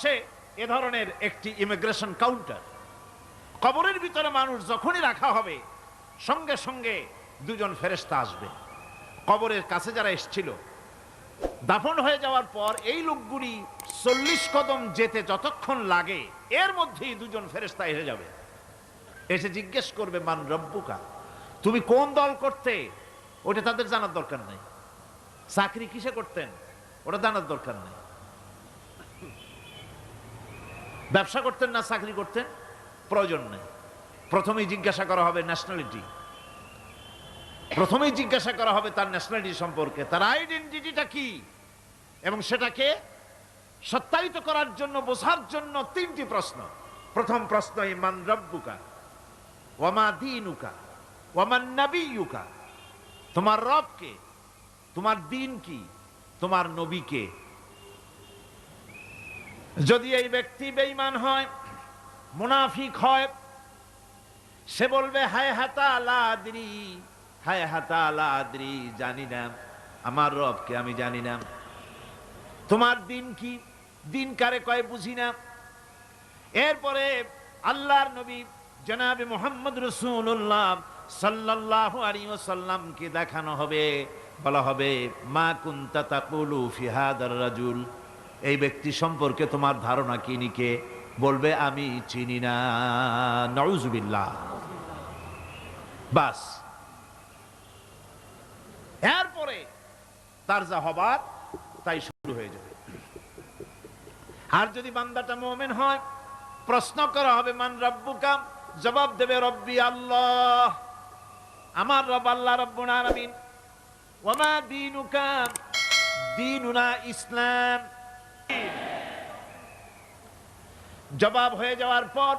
হচ্ছে এ ধরনের একটি ইমিগ্রেশন কাউন্টার। কবরের ভিতরে মানুষ যখনই রাখা হবে সঙ্গে সঙ্গে দুজন ফেরেশতা আসবে। কবরের কাছে যারা এসেছিল দাফন হয়ে যাওয়ার পর এই লোকগুলি 40 কদম যেতে যতক্ষণ লাগে এর মধ্যেই দুজন ফেরেশতা এসে যাবে, এসে জিজ্ঞেস করবে মান রব্বুকা, তুমি কোন দল করতে? ওটা তাদের জানার দরকার নেই। চাকরি কিসে করতেন ওটা জানার দরকার নেই। ব্যবসা করতেন না চাকরি করতেন প্রয়োজন নেই। প্রথমেই জিজ্ঞাসা করা হবে ন্যাশনালিটি, প্রথমেই জিজ্ঞাসা করা হবে তার ন্যাশনালিটি সম্পর্কে, তার আইডেন্টিটিটা কি, এবং সেটাকে সত্যায়িত করার জন্য বোঝার জন্য 3টি প্রশ্ন। প্রথম প্রশ্ন মান রব্বুকা ওয়ামা দীনুকা ওয়ামান নবিয়ুকা, তোমার রব কে, তোমার দিন কি, তোমার নবী কে। যদি এই ব্যক্তি বেঈমান হয়, মুনাফিক হয়, সে বলবে হায় হাতা লা আদরি, হায় হাতা লা আদরি, জানি না আমার রবকে আমি জানি না। তোমার দিন কি, দিন কারে কয় বুঝি না। এরপরে আল্লাহর নবী জনাবে মুহাম্মদ রাসূলুল্লাহ সাল্লাল্লাহু আলাইহি ওয়াসাল্লামকে দেখানো হবে, বলা হবে মা কুনতা তাকুলু ফি হাদার রাজুল, এই ব্যক্তি সম্পর্কে তোমার ধারণা কি নিকে, বলবে আমি চিনি না। নাউযুবিল্লাহ। বাস, এরপরে তার যা হবার তাই শুরু হয়ে যাবে। আর যদি বান্দাটা মুমিন হয়, প্রশ্ন করা হবে মান রব্বুকা, জবাব দেবে রব্বি আল্লাহ, আমার রব আল্লাহ রাব্বুল আলামিন। ওয়ামা দীনুকা, দীনুনা ইসলাম। জবাব হয়ে যাওয়ার পর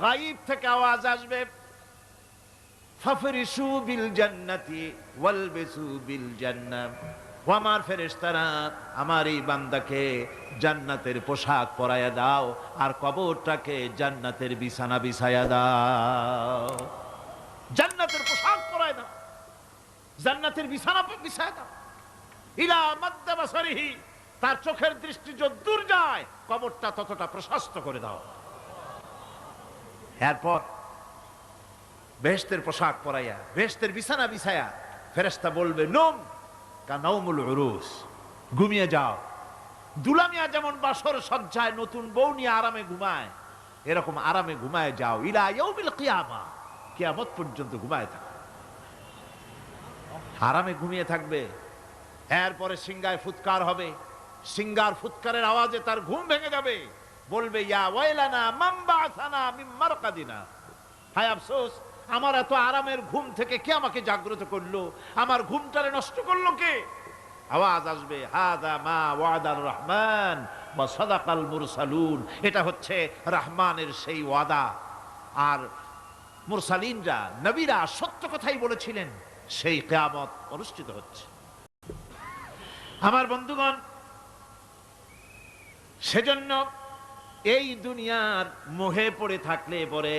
গায়ব থেকে আওয়াজ আসবে ফাফরিশু বিল জান্নাতি ওয়ালবিসু বিল জান্নাহ, ও আমার ফেরেশতারা আমার এই বান্দাকে জান্নাতের পোশাক পরাইয়া দাও আর কবরটাকে জান্নাতের বিছানা বিছাইয়া দাও। জান্নাতের পোশাক পরাইয়া দাও, জান্নাতের বিছানা বিছাইয়া দাও। ইলা মাদ্দা বাসারিহি, তার চোখের দৃষ্টি যতদূর যায় কবরটা ততটা প্রশস্ত করে দাও। এরপর বেহেশতের পোশাক পরাইয়া বেহেশতের বিছানা বিছায়া ফেরেশতা বলবে নম কানাউমুল উরুস, ঘুমিয়ে যাও। দুলামিয়া যেমন বাসর সজ্জায় নতুন বউ নিয়ে আরামে ঘুমায়, এরকম আরামে ঘুমায় যাও। ইলা ইয়াউমিল কিয়ামা, কিয়ামত পর্যন্ত ঘুমায় থাকো, আরামে ঘুমিয়ে থাকবে। এরপরে সিংগায় ফুৎকার হবে, সিংগার ফুৎকারের আওয়াজে তার ঘুম ভেঙে যাবে, বলবে ইয়া ওয়াইলানা মান বাআসানা মিন মারকাদিনা, হায় আফসোস আমার এত আরামের ঘুম থেকে কে আমাকে জাগ্রত করলো, আমার ঘুমটারে নষ্ট করলো কে। আওয়াজ আসবে হাযা মা ওয়াদার রহমান ওয়া সাদাকাল মুরসালুন, এটা হচ্ছে রহমানের সেই ওয়াদা, আর মুরসালিনরা নবীরা সত্য কথাই বলেছিলেন, সেই কিয়ামত অনুষ্ঠিত হচ্ছে। আমার বন্ধুগণ, সেজন্য এই দুনিয়ার মোহে পড়ে থাকলে পরে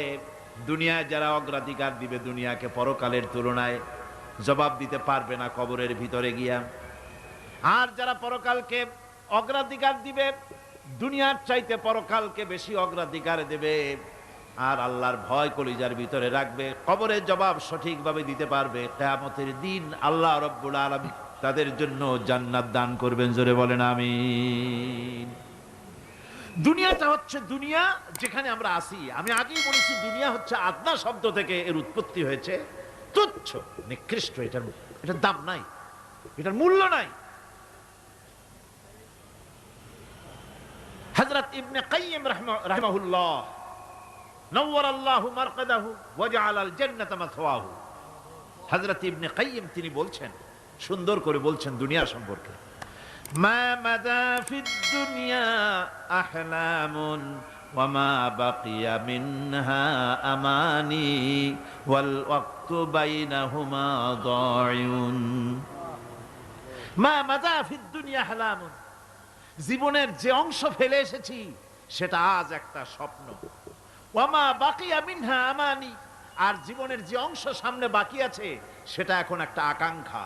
দুনিয়ায় যারা অগ্রাধিকার দিবে দুনিয়াকে পরকালের তুলনায়, জবাব দিতে পারবে না কবরের ভিতরে গিয়া। আর যারা পরকালকে অগ্রাধিকার দিবে, দুনিয়ার চাইতে পরকালকে বেশি অগ্রাধিকার দেবে, আর আল্লাহর ভয় কলিজার ভিতরে রাখবে, কবরের জবাব সঠিকভাবে দিতে পারবে, কিয়ামতের দিন আল্লাহ রাব্বুল আলামিন তাদের জন্য জান্নাত দান করবেন। জোরে বলেন আমিন। দুনিয়াটা হচ্ছে দুনিয়া যেখানে আমরা আসি। আমি আগেই বলেছি দুনিয়া হচ্ছে আদনা শব্দ থেকে এর উৎপত্তি হয়েছে, তুচ্ছ নিকৃষ্ট, এটার দাম নাই, এটার মূল্য নাই। হযরত ইবনে কাইয়িম রাহিমাহুল্লাহ নওয়ারাল্লাহু মারকাদাহু ওয়া জাআলাল জান্নাতা মাথওয়াহু, হযরত ইবনে কাইয়িম তিনি বলছেন, সুন্দর করে বলছেন দুনিয়া সম্পর্কে, মা মাদা ফিদ দুনিয়া আহলামুন ওয়া মা বাকিয়া মিনহা আমানি ওয়াল ওয়াক্তু বাইনাহুমা দায়ুন। মা মাদা ফিদ দুনিয়া আহলামুন, জীবনের যে অংশ ফেলে এসেছি সেটা আজ একটা স্বপ্ন। ওয়া মা বাকিয়া মিনহা আমানি, আর জীবনের যে অংশ সামনে বাকি আছে সেটা এখন একটা আকাঙ্ক্ষা।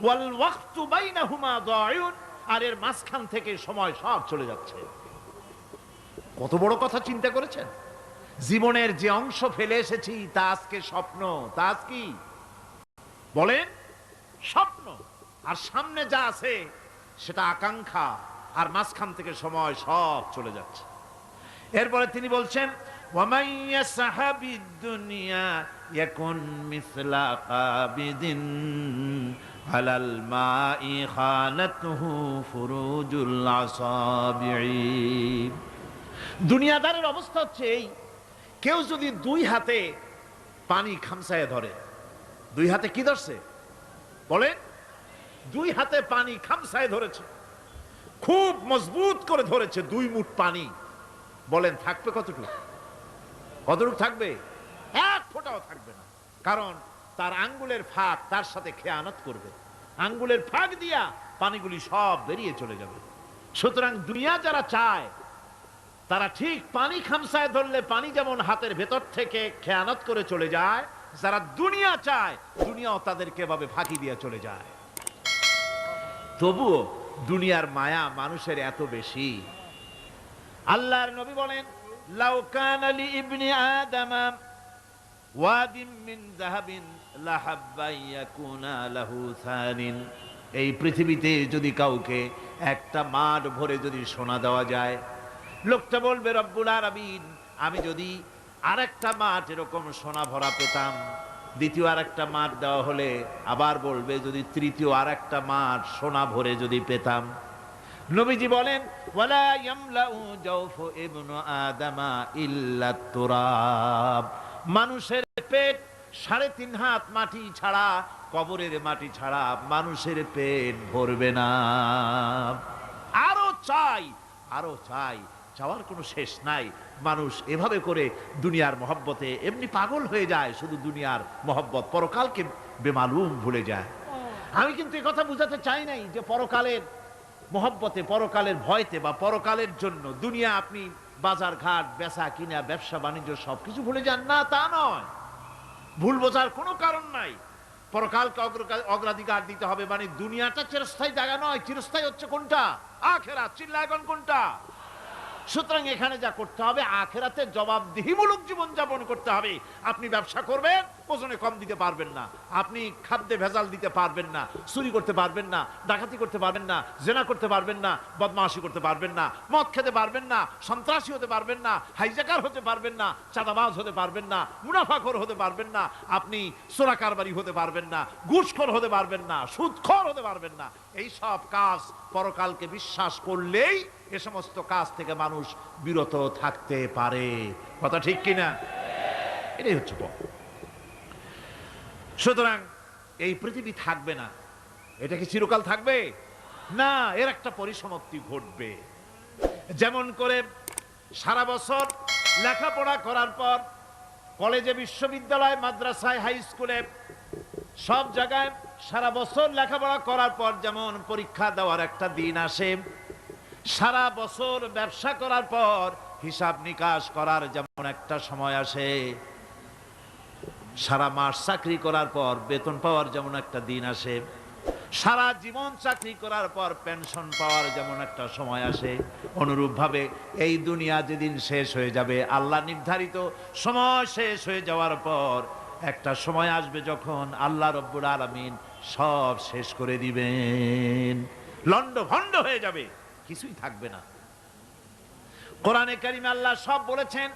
ওয়াল ওয়াক্তু বাইনাহুমা দায়ুন, আর এর মাঝখান থেকে সময় সব চলে যাচ্ছে। কত বড় কথা চিন্তা করেছেন? জীবনের যে অংশ ফেলে এসেছি তা আজকে স্বপ্ন, তা আজ কি বলেন? স্বপ্ন। আর সামনে যা আছে সেটা আকাঙ্ক্ষা, আর মাঝখান থেকে সময় সব চলে যাচ্ছে। এরপরে তিনি বলছেন ওয়ামান ইয়াসহাবিদ দুনিয়া ইয়াকুন মিসলা কাবিদিন আলাল মাই খানাতুহু ফুরুজুল আসাবিঈ। দুনিয়াদারের অবস্থা হচ্ছে এই, কেউ যদি দুই হাতে পানি খামসায় ধরে, দুই হাতে কি ধরছে বলেন? দুই হাতে পানি খামসায় ধরেছে, খুব মজবুত করে ধরেছে, 2 মুঠ পানি। বলেন থাকবে কতটুকু? কতটুকু থাকবে? 1 ফোঁটাও থাকবে না। কারণ তার আঙ্গুলের ফাঁক তার সাথে খেয়ানত করবে, আঙ্গুলের ফাঁক দিয়া পানিগুলি সব বেরিয়ে চলে যাবে। সুতরাং দুনিয়া যারা চায় তারা ঠিক পানি খামসায় ধরলে পানি যেমন হাতের ভেতর থেকে খেয়ানত করে চলে যায়, যারা দুনিয়া চায় দুনিয়াও তাদেরকে এভাবে ফাঁকি দিয়ে চলে যায়। তবুও দুনিয়ার মায়া মানুষের এত বেশি। আল্লাহর নবী বলেন লাউ কানা লি ইবনি আদম ওয়াদিন মিন যাহাবিন লাহাব্বা ইয়াকুনা লাহু সানিন। এই পৃথিবীতে যদি কাউকে একটা মাঠ ভরে যদি সোনা দেওয়া যায়, লোকটা বলবে রব্বুল আলামিন আমি যদি আরেকটা মাঠ এরকম সোনা ভরা পেতাম। দ্বিতীয় আরেকটা মাঠ দেওয়া হলে আবার বলবে যদি তৃতীয় আরেকটা মাঠ সোনা ভরে যদি পেতাম। নবীজি বলেন ওয়ালা ইয়ামলাউ জাওফু ইবনু আদামা ইল্লা তুরাব। মানুষের পেট 3.5 হাত মাটি ছাড়া, কবরের মাটি ছাড়া মানুষের পেট ভরবে না। আরো চাই, আরো চাই, চাওয়ার কোনো শেষ নাই। মানুষ এভাবে করে দুনিয়ার মহব্বতে এমনি পাগল হয়ে যায়, শুধু দুনিয়ার মহব্বত, পরকালকে বেমালুম ভুলে যায়। আমি কিন্তু এই কথা বুঝাতে চাই নাই যে পরকালের মহব্বতে, পরকালের ভয়তে বা পরকালের জন্য দুনিয়া আপনি বাজার ঘাট, বেচা কিনা, ব্যবসা বাণিজ্য সবকিছু ভুলে যান না, তা নয়। ভুল বোঝার কোনো কারণ নাই। পরকালকে অগ্রাধিকার দিতে হবে, মানে দুনিয়াটা চিরস্থায়ী জায়গা নয়। চিরস্থায়ী হচ্ছে কোনটা? আখিরাত। চিল্লা এখন কোনটা? সুতরাং এখানে যা করতে হবে আখিরাতে জবাবদিহিমূলক জীবন যাপন করতে হবে। আপনি ব্যবসা করবেন, ওজনে কম দিতে পারবেন না, আপনি খাদ্যে ভেজাল দিতে পারবেন না, চুরি করতে পারবেন না, ডাকাতি করতে পারবেন না, জেনা করতে পারবেন না, বদমাশি করতে পারবেন না, মদ খেতে পারবেন না, সন্ত্রাসী হতে পারবেন না, হাইজ্যাকার হতে পারবেন না, চাঁদাবাজ হতে পারবেন না, মুনাফাখোর হতে পারবেন না, আপনি চোরা কারবারি হতে পারবেন না, ঘুষখোর হতে পারবেন না, সুদখোর হতে পারবেন না। এই সব কাজ পরকালকে বিশ্বাস করলেই এ সমস্ত কাজ থেকে মানুষ বিরত থাকতে পারে। কথা ঠিক কিনা? এটাই হচ্ছে পথ। সুতরাং এই পৃথিবী থাকবে না, এটা কি চিরকাল থাকবে না? এর একটা পরিসমাপ্তি ঘটবে। যেমন করে সারা বছর লেখাপড়া করার পর কলেজে, বিশ্ববিদ্যালয়, মাদ্রাসায়, হাই স্কুলে, সব জায়গায় সারা বছর লেখাপড়া করার পর যেমন পরীক্ষা দেওয়ার একটা দিন আসে, সারা বছর ব্যবসা করার পর হিসাব নিকাশ করার যেমন একটা সময় আসে, সারা মাস চাকরি করার পর বেতন পাওয়ার যেমন একটা দিন আসে, সারা জীবন চাকরি করার পর পেনশন পাওয়ার যেমন একটা সময় আসে, অনুরূপভাবে এই দুনিয়া যেদিন শেষ হয়ে যাবে, আল্লাহ নির্ধারিত সময় শেষ হয়ে যাওয়ার পর একটা সময় আসবে যখন আল্লাহ রব্বুল আলামিন সব শেষ করে দিবেন, লন্ডভন্ড হয়ে যাবে, কিছুই থাকবে না। কোরআনে কারিমে আল্লাহ সব বলেছেন,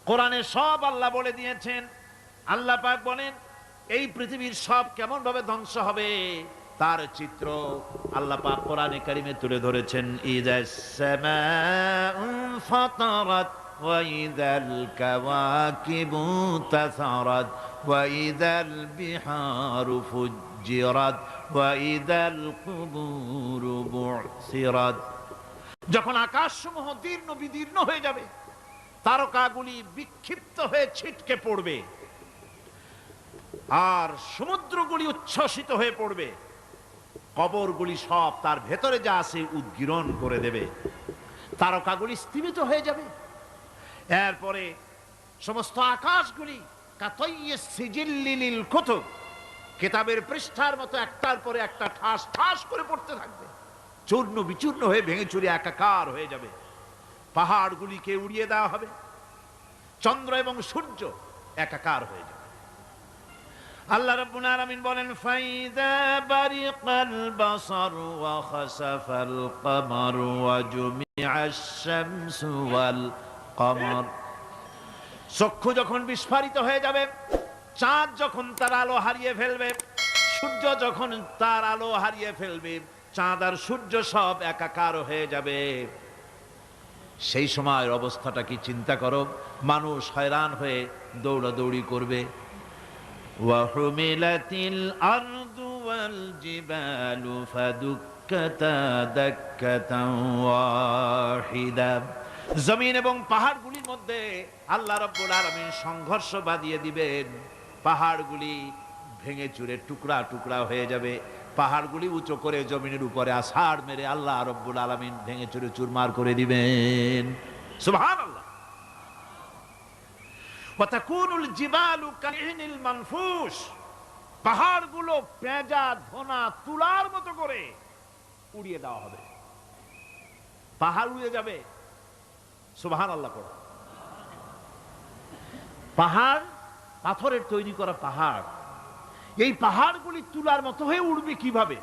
কোরআনে সব আল্লাহ বলে দিয়েছেন। আল্লাহ পাক বলেন এই পৃথিবীর সব কেমন ভাবে ধ্বংস হবে তার চিত্র আল্লাহ পাক কোরআনে কারিমে তুলে ধরেছেন। ইযাস সামাউ ফাতারাত ওয়া ইযাল কাওয়াকিবু তাসারাত ওয়া ইযাল বিহারু ফুজ্জিরাত ওয়া ইযাল কুবুরু বু'সিরাত। যখন আকাশসমূহ দীর্ণ বিদীর্ণ হয়ে যাবে, তারকাগুলি বিক্ষিপ্ত হয়ে ছিটকে পড়বে, আর সমুদ্রগুলি উচ্ছ্বসিত হয়ে পড়বে, কবরগুলি সব তার ভেতরে যা আছে উদ্গীরণ করে দেবে, তারকাগুলি স্থিমিত হয়ে যাবে। এরপরে সমস্ত আকাশগুলি কাতাইয়িস সিজিল্লিল কুতুব, কিতাবের পৃষ্ঠার মতো একটার পরে একটা ঠাস ঠাস করে পড়তে থাকবে, চূর্ণ বিচূর্ণ হয়ে ভেঙে চুরে একাকার হয়ে যাবে। পাহাড়গুলিকে উড়িয়ে দেওয়া হবে, চন্দ্র এবং সূর্য একাকার হয়ে যাবে। আল্লাহ রাব্বুল আলামিন বলেন, ফাইদা বারিকাল বাসার ওয়া খাসাফাল কমার ওয়া জুমিআশ শামসু ওয়াল কমর। চক্ষু যখন বিস্ফারিত হয়ে যাবে, চাঁদ যখন তার আলো হারিয়ে ফেলবে, সূর্য যখন তার আলো হারিয়ে ফেলবে, চাঁদ আর সূর্য সব একাকার হয়ে যাবে, সেই সময়ের অবস্থাটা কি চিন্তা করো। মানুষ হয়রান হয়ে দৌড়াদৌড়ি করবে। ওয়াহুমিলাতিল আরদু ওয়াল জিবালু ফাদুক্কাতা দাক্কাতান ওয়াহিদা। জমিন এবং পাহাড়গুলির মধ্যে আল্লাহ রাব্বুল আলামিন সংঘর্ষ বাঁধিয়ে দিবেন। পাহাড়গুলি ভেঙে চুরে টুকরা টুকরা হয়ে যাবে। পাহাড়গুলি উঁচু করে জমিনের উপরে আছাড় মেরে আল্লাহ রাব্বুল আলামিন ভেঙে চুরে চুরমার করে দিবেন। সুবহানাল্লাহ। ওয়া তাকুনুল জিবালু কাইনিল মানফুস। পাহাড়গুলো পেঁজা ধোনা তুলার মতো করে উড়িয়ে দেওয়া হবে, পাহাড় উড়ে যাবে। সুবহানাল্লাহ পড়ো। পাহাড় পাথরের তৈরি করা পাহাড়, এই পাহাড়গুলি তুলার মতো হয়ে উড়বে কিভাবে?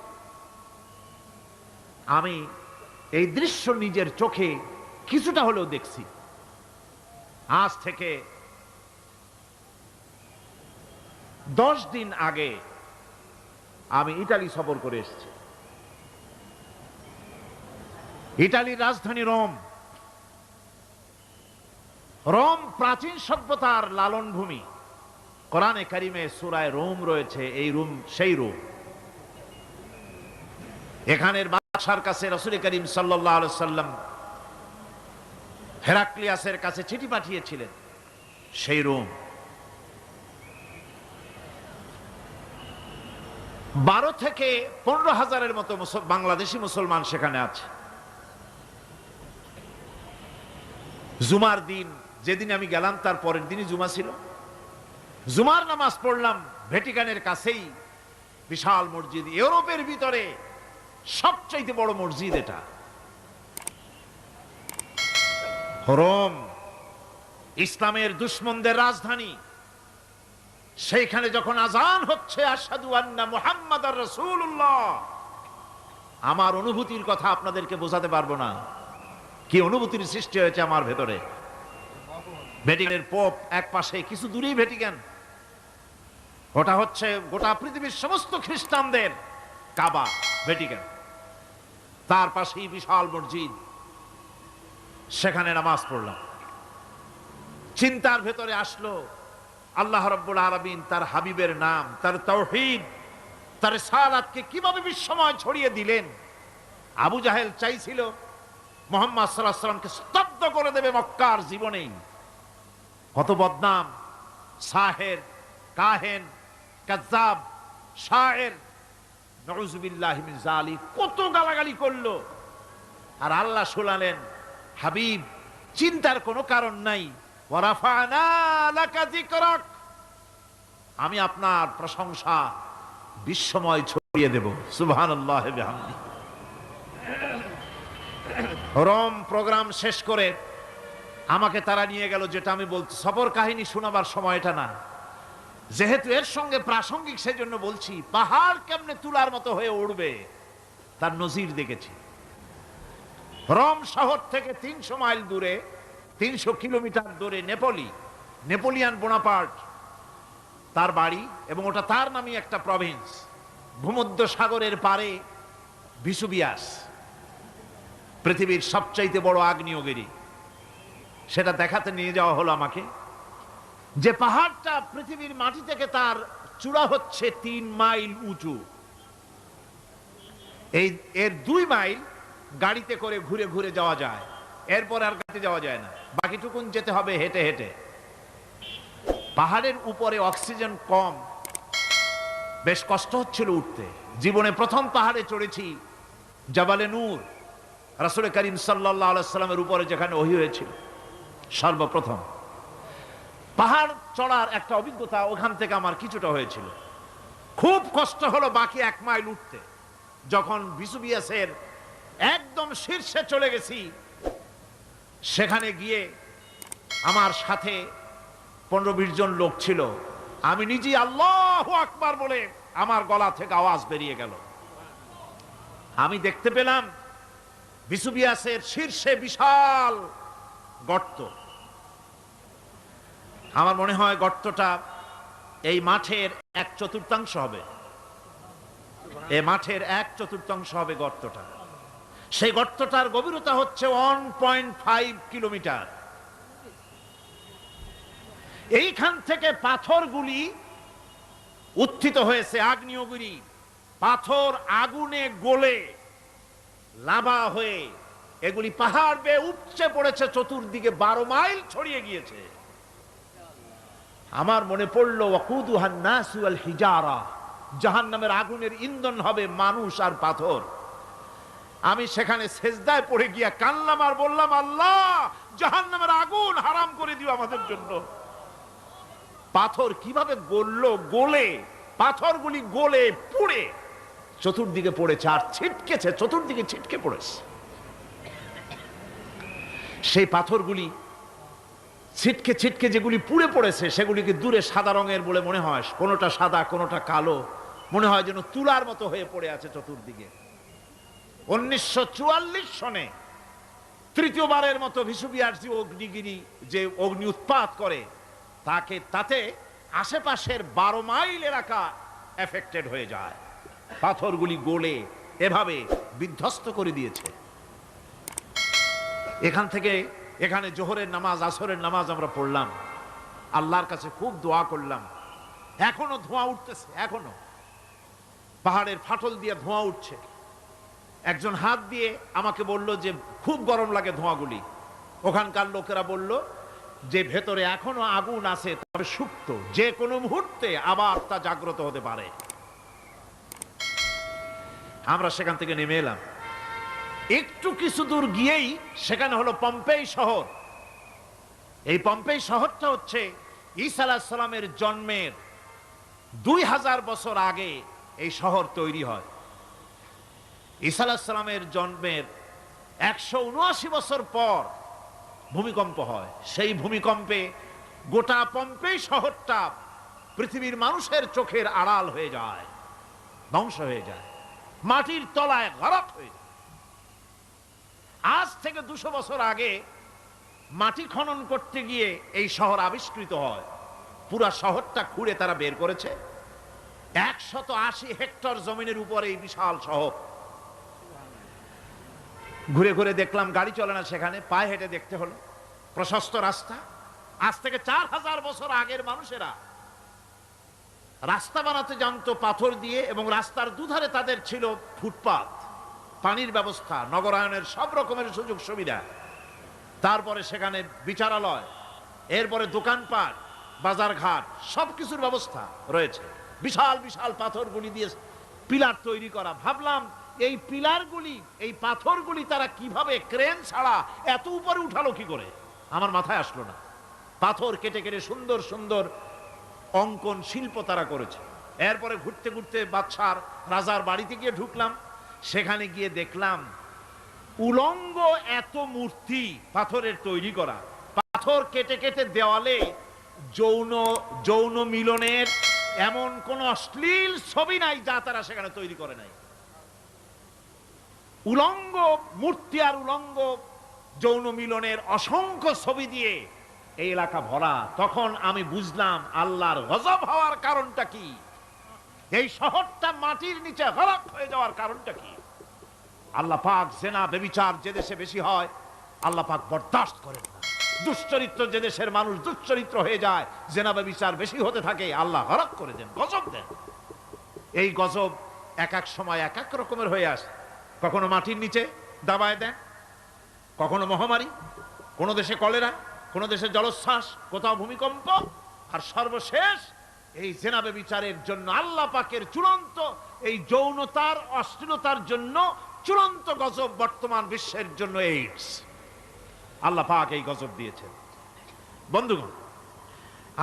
আমি এই দৃশ্য নিজের চোখে কিছুটা হলেও দেখছি। আজ থেকে 10 দিন আগে আমি ইতালি সফর করে এসেছি। ইতালির রাজধানী রোম। রোম প্রাচীন সভ্যতার লালন ভূমি। কোরআনে কারিমে সূরায়ে রোম রয়েছে। এই রোম সেই রোম। এখানের বাদশার কাছে রাসূল করিম সাল্লাল্লাহু আলাইহি সাল্লাম হেরাক্লিয়াসের কাছে চিঠি পাঠিয়েছিলেন। সেই রোম 12 থেকে 15,000-এর মতো বাংলাদেশি মুসলমান সেখানে আছে। জুমার দিন, যেদিন আমি গেলাম তার পরের দিনই জুমা ছিল। জুমার নামাজ পড়লাম ভ্যাটিকানের কাছেই বিশাল মসজিদ, ইউরোপের ভিতরে সবচাইতে বড় মসজিদ এটা। রোম ইসলামের দুশমনদের রাজধানী। সেইখানে যখন আজান হচ্ছে আশহাদু আন্না মুহাম্মাদার রাসূলুল্লাহ, আমার অনুভূতির কথা আপনাদেরকে বোঝাতে পারবো না, কি অনুভূতির সৃষ্টি হয়েছে আমার ভেতরে। ভ্যাটিকানের পোপ এক পাশে, কিছু দূরেই ভ্যাটিকান। ওটা হচ্ছে গোটা পৃথিবীর সমস্ত খ্রিস্টানদের কাবা, ভ্যাটিকান। তার পাশেই বিশাল মসজিদ, সেখানে নামাজ পড়লাম। চিন্তার ভেতরে আসলো আল্লাহ রাব্বুল আলামিন তার হাবিবের নাম, তার তাওহীদ, তার রিসালাতকে কিভাবে বিশ্বময় ছড়িয়ে দিলেন। আবু জাহেল চাইছিল মুহাম্মদ সাল্লাল্লাহু আলাইহি ওয়াসাল্লামকে স্তব্ধ করে দেবে মক্কার জীবনেই। কত বদনাম, সাহের, কাহেন, কাজ্জাব, শায়ের, নাউযুবিল্লাহি মিন যালিক, কত গালাগালি করলো। আর আল্লাহ শোনালেন, হাবিব চিন্তার কোনো কারণ নাই, ওয়া রাফা'না লাকা যিকরাক, আমি আপনার প্রশংসা বিশ্বময় ছড়িয়ে দেব। সুবহানাল্লাহি ওয়া বিহামদিহি। রোম প্রোগ্রাম শেষ করে আমাকে তারা নিয়ে গেল, যেটা আমি বলছি সফর কাহিনী শোনাবার সময় এটা না, যেহেতু এর সঙ্গে প্রাসঙ্গিক সেজন্য বলছি। পাহাড় কেমনে তুলার মতো হয়ে উড়বে তার নজির দেখেছি। রোম শহর থেকে 300 মাইল দূরে, 300 কিলোমিটার দূরে নেপোলি, নেপোলিয়ান বোনাপার্ট তার বাড়ি, এবং ওটা তার নামে একটা প্রভিন্স। ভূমধ্য সাগরের পারে ভিসুবিয়াস, পৃথিবীর সবচাইতে বড় আগ্নেয়গিরি। সেটা দেখাতে নিয়ে যাওয়া হলো আমাকে, যে পাহাড়টা পৃথিবীর মাটি থেকে তার চূড়া হচ্ছে 3 মাইল উঁচু। এর 2 মাইল গাড়িতে করে ঘুরে ঘুরে যাওয়া যায়, এরপর আর গাড়িতে যাওয়া যায় না, বাকিটুকুন যেতে হবে হেঁটে হেঁটে। পাহাড়ের উপরে অক্সিজেন কম, বেশ কষ্ট হচ্ছিল উঠতে। জীবনে প্রথম পাহাড়ে চড়েছি, জাবালে নূর, রাসূল করিম সাল্লাল্লাহু আলাইহি সাল্লামের উপরে যেখানে ওহী হয়েছিল সর্বপ্রথম। পাহাড় চড়ার একটা অভিজ্ঞতা ওখান থেকে আমার কিছুটা হয়েছিল। খুব কষ্ট হলো বাকি 1 মাইল উঠতে। যখন ভিসুবিয়াসের একদম শীর্ষে চলে গেছি, সেখানে গিয়ে আমার সাথে 15-20 জন লোক ছিল। আমি নিজেই আল্লাহু আকবার বলে আমার গলা থেকে আওয়াজ বেরিয়ে গেল। আমি দেখতে পেলাম ভিসুভিয়াসের শীর্ষে বিশাল গর্ত। আমার মনে হয় গর্তটা এই মাঠের 1/4 হবে। এই মাঠের 1/4 হবে গর্তটা। সেই গর্তটার গভীরতা হচ্ছে 1.5 কিলোমিটার। এইখান থেকে পাথরগুলি উত্থিত হয়েছে, আগ্নেয়গিরি পাথর আগুনে গলে লাভা হয়ে এগুলি পাহাড় বেয়ে উপচে পড়েছে, চতুর্দিকে 12 মাইল ছড়িয়ে গিয়েছে। আমার মনে পড়লো ওয়াকুদুহান নাসু ওয়াল হিজারা, জাহান্নামের আগুনের ইন্ধন হবে মানুষ আর পাথর। আমি সেখানে সেজদায় পড়ে গিয়া কানলাম আর বললাম, আল্লাহ জাহান্নামের আগুন হারাম করে দিও আমাদের জন্য। পাথর কিভাবে গললো, গলে পাথরগুলি গলে পুড়ে চতুর্দিকে পড়েছে আর ছিটকেছে, চতুর্দিকে ছিটকে পড়েছে। সেই পাথরগুলি ছিটকে ছিটকে যেগুলি পুড়ে পড়েছে সেগুলিকে দূরে সাদা রঙের বলে মনে হয়, কোনোটা সাদা কোনোটা কালো, মনে হয় যেন তুলার মতো হয়ে পড়ে আছে চতুর্দিকে। 1944 সনে তৃতীয়বারের মতো ভিসুভিয়াস যে অগ্নিগিরি, যে অগ্নি উৎপাত করে তাতে আশেপাশের 12 মাইল এলাকা এফেক্টেড হয়ে যায়। পাথরগুলি গলে এভাবে বিধ্বস্ত করে দিয়েছে। এখান থেকে এখানে জোহরের নামাজ, আসরের নামাজ আমরা পড়লাম, আল্লাহর কাছে খুব দোয়া করলাম। এখনো ধোঁয়া উঠতেছে, এখনো পাহাড়ের ফাটল দিয়ে ধোঁয়া উঠছে। একজন হাত দিয়ে আমাকে বলল যে খুব গরম লাগে ধোঁয়াগুলি। ওখানকার লোকেরা বলল যে ভেতরে এখনো আগুন আছে, তবে সুপ্ত, যে কোনো মুহূর্তে আবার তা জাগ্রত হতে পারে। আমরা সেখান থেকে নেমে এলাম। একটু কিছু দূর গিয়েই সেখানে হলো পম্পেই শহর। এই পম্পেই শহরটা হচ্ছে ঈসা আলাইহিস সালামের জন্মের 2000 বছর আগে এই শহর তৈরি হয়। ঈসা আলাইহিস সালামের জন্মের 179 বছর পর ভূমিকম্প হয়। সেই ভূমিকম্পে গোটা পম্পেই শহরটা পৃথিবীর মানুষের চোখের আড়াল হয়ে যায়, ধ্বংস হয়ে যায়, মাটির তলায় গরক হয়ে যায়। আজ থেকে 200 বছর আগে মাটি খনন করতে গিয়ে এই শহর আবিষ্কৃত হয়। পুরা শহরটা খুঁড়ে তারা বের করেছে। 180 হেক্টর জমিনের উপরে এই বিশাল শহর। ঘুরে ঘুরে দেখলাম, গাড়ি চলে না সেখানে, পায়ে হেঁটে দেখতে হলো। প্রশস্ত রাস্তা। আজ থেকে 4000 বছর আগের মানুষেরা রাস্তা বানাতে জানতো পাথর দিয়ে, এবং রাস্তার দুধারে তাদের ছিল ফুটপাত, পানির ব্যবস্থা, নগরায়নের সব রকমের সুযোগ সুবিধা। তারপরে সেখানে বিচারালয়, এরপরে দোকানপাট, বাজারঘাট, সবকিছুর ব্যবস্থা রয়েছে। বিশাল বিশাল পাথরগুলি দিয়ে পিলার তৈরি করা। ভাবলাম এই পিলারগুলি, এই পাথরগুলি তারা কিভাবে ক্রেন ছাড়া এত উপরে উঠালো কি করে, আমার মাথায় আসলো না। পাথর কেটে কেটে সুন্দর সুন্দর অঙ্কন শিল্প তারা করেছে। এরপরে ঘুরতে ঘুরতে বাদশার রাজার বাড়িতে গিয়ে ঢুকলাম। সেখানে গিয়ে দেখলাম উলঙ্গ এত মূর্তি পাথরের তৈরি করা। পাথর কেটে কেটে দেওয়ালে যৌন মিলনের এমন কোন অশ্লীল ছবি নাই যা তারা সেখানে তৈরি করে নাই। উলঙ্গ মূর্তি আর উলঙ্গ যৌন মিলনের অসংখ্য ছবি দিয়ে এই এলাকা ভরা। তখন আমি বুঝলাম আল্লাহর গজব হওয়ার কারণটা কি, এই শহরটা মাটির নিচে গরক হয়ে যাওয়ার কারণটা কি। আল্লাহ পাক জেনা ব্যভিচার যে দেশে বেশি হয় আল্লাহ পাক বরদাস্ত করেন না। দুশ্চরিত্র যে দেশের মানুষ দুশ্চরিত্র হয়ে যায়, জেনা ব্যভিচার বেশি হতে থাকে, আল্লাহ গরক করে দেন, গজব দেন। এই গজব এক এক সময় এক এক রকমের হয়ে আসে। কখনো মাটির নিচে দাবায় দেন, কখনো মহামারী, কোন দেশে কলেরা, কোন দেশে জলোচ্ছ্বাস, কোথাও ভূমিকম্প, আর সর্বশেষ এই জেনা ব্যভিচারের জন্য আল্লাহ পাকের চূড়ান্ত, এই যৌনতার অশ্লীলতার জন্য চূড়ান্ত গজব বর্তমান বিশ্বের জন্য এইডস। আল্লাহ পাক এই গজব দিয়েছেন। বন্ধুগণ,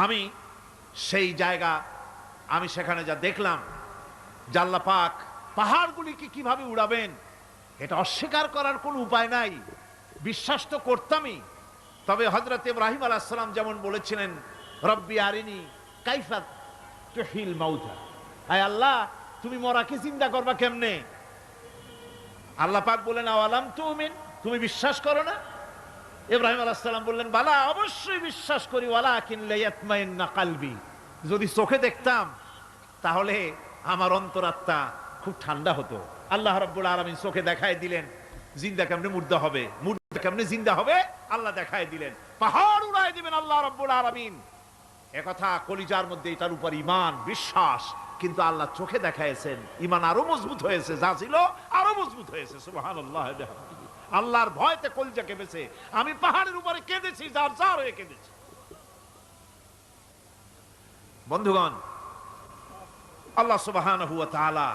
আমি সেই জায়গা, আমি সেখানে যা দেখলাম যে আল্লাহ পাক পাহাড়গুলিকে কিভাবে উড়াবেন এটা অস্বীকার করার কোনো উপায় নাই। বিশ্বাস তো করতামই, তবে হযরত ইব্রাহিম আলাইহিস সালাম যেমন বলেছিলেন, রব্বি আরিনি কাইফা তুহিল মাউতা, আয় আল্লাহ তুমি মরাকে জিন্দা করবা কেমনে? আল্লাহ পাক বলেন, আওয়ালাম তুমিন, তুমি বিশ্বাস করো না? ইব্রাহিম আলাইহিস সালাম বললেন, বালা, অবশ্যই বিশ্বাস করি, ওয়ালাকিন লিয়াতমাইন্না কলবি, যদি চোখে দেখতাম তাহলে আমার অন্তরাত্মা খুব ঠান্ডা হতো। আল্লাহ রাব্বুল আলামিন চোখে দেখায় দিলেন জিন্দা কেমনে মুর্দা হবে, মুর্দা কেমনে জিন্দা হবে, আল্লাহ দেখায় দিলেন। পাহাড় উড়ায় দিবেন আল্লাহ রাব্বুল আলামিন। একথা কলিজার মধ্যে এটার উপর ঈমান বিশ্বাস, কিন্তু আল্লাহ চোখে দেখাইছেন, ঈমান আরো মজবুত হয়েছে, যা ছিল আরো মজবুত হয়েছে। সুবহানাল্লাহ। আল্লাহর ভয়তে কলিজা কেঁপেছে। আমি পাহাড়ের উপরে কেঁদেছি, যার যার হয়ে কেঁদেছি। বন্ধুগণ, আল্লাহ সুবহানাহু ওয়া তাআলা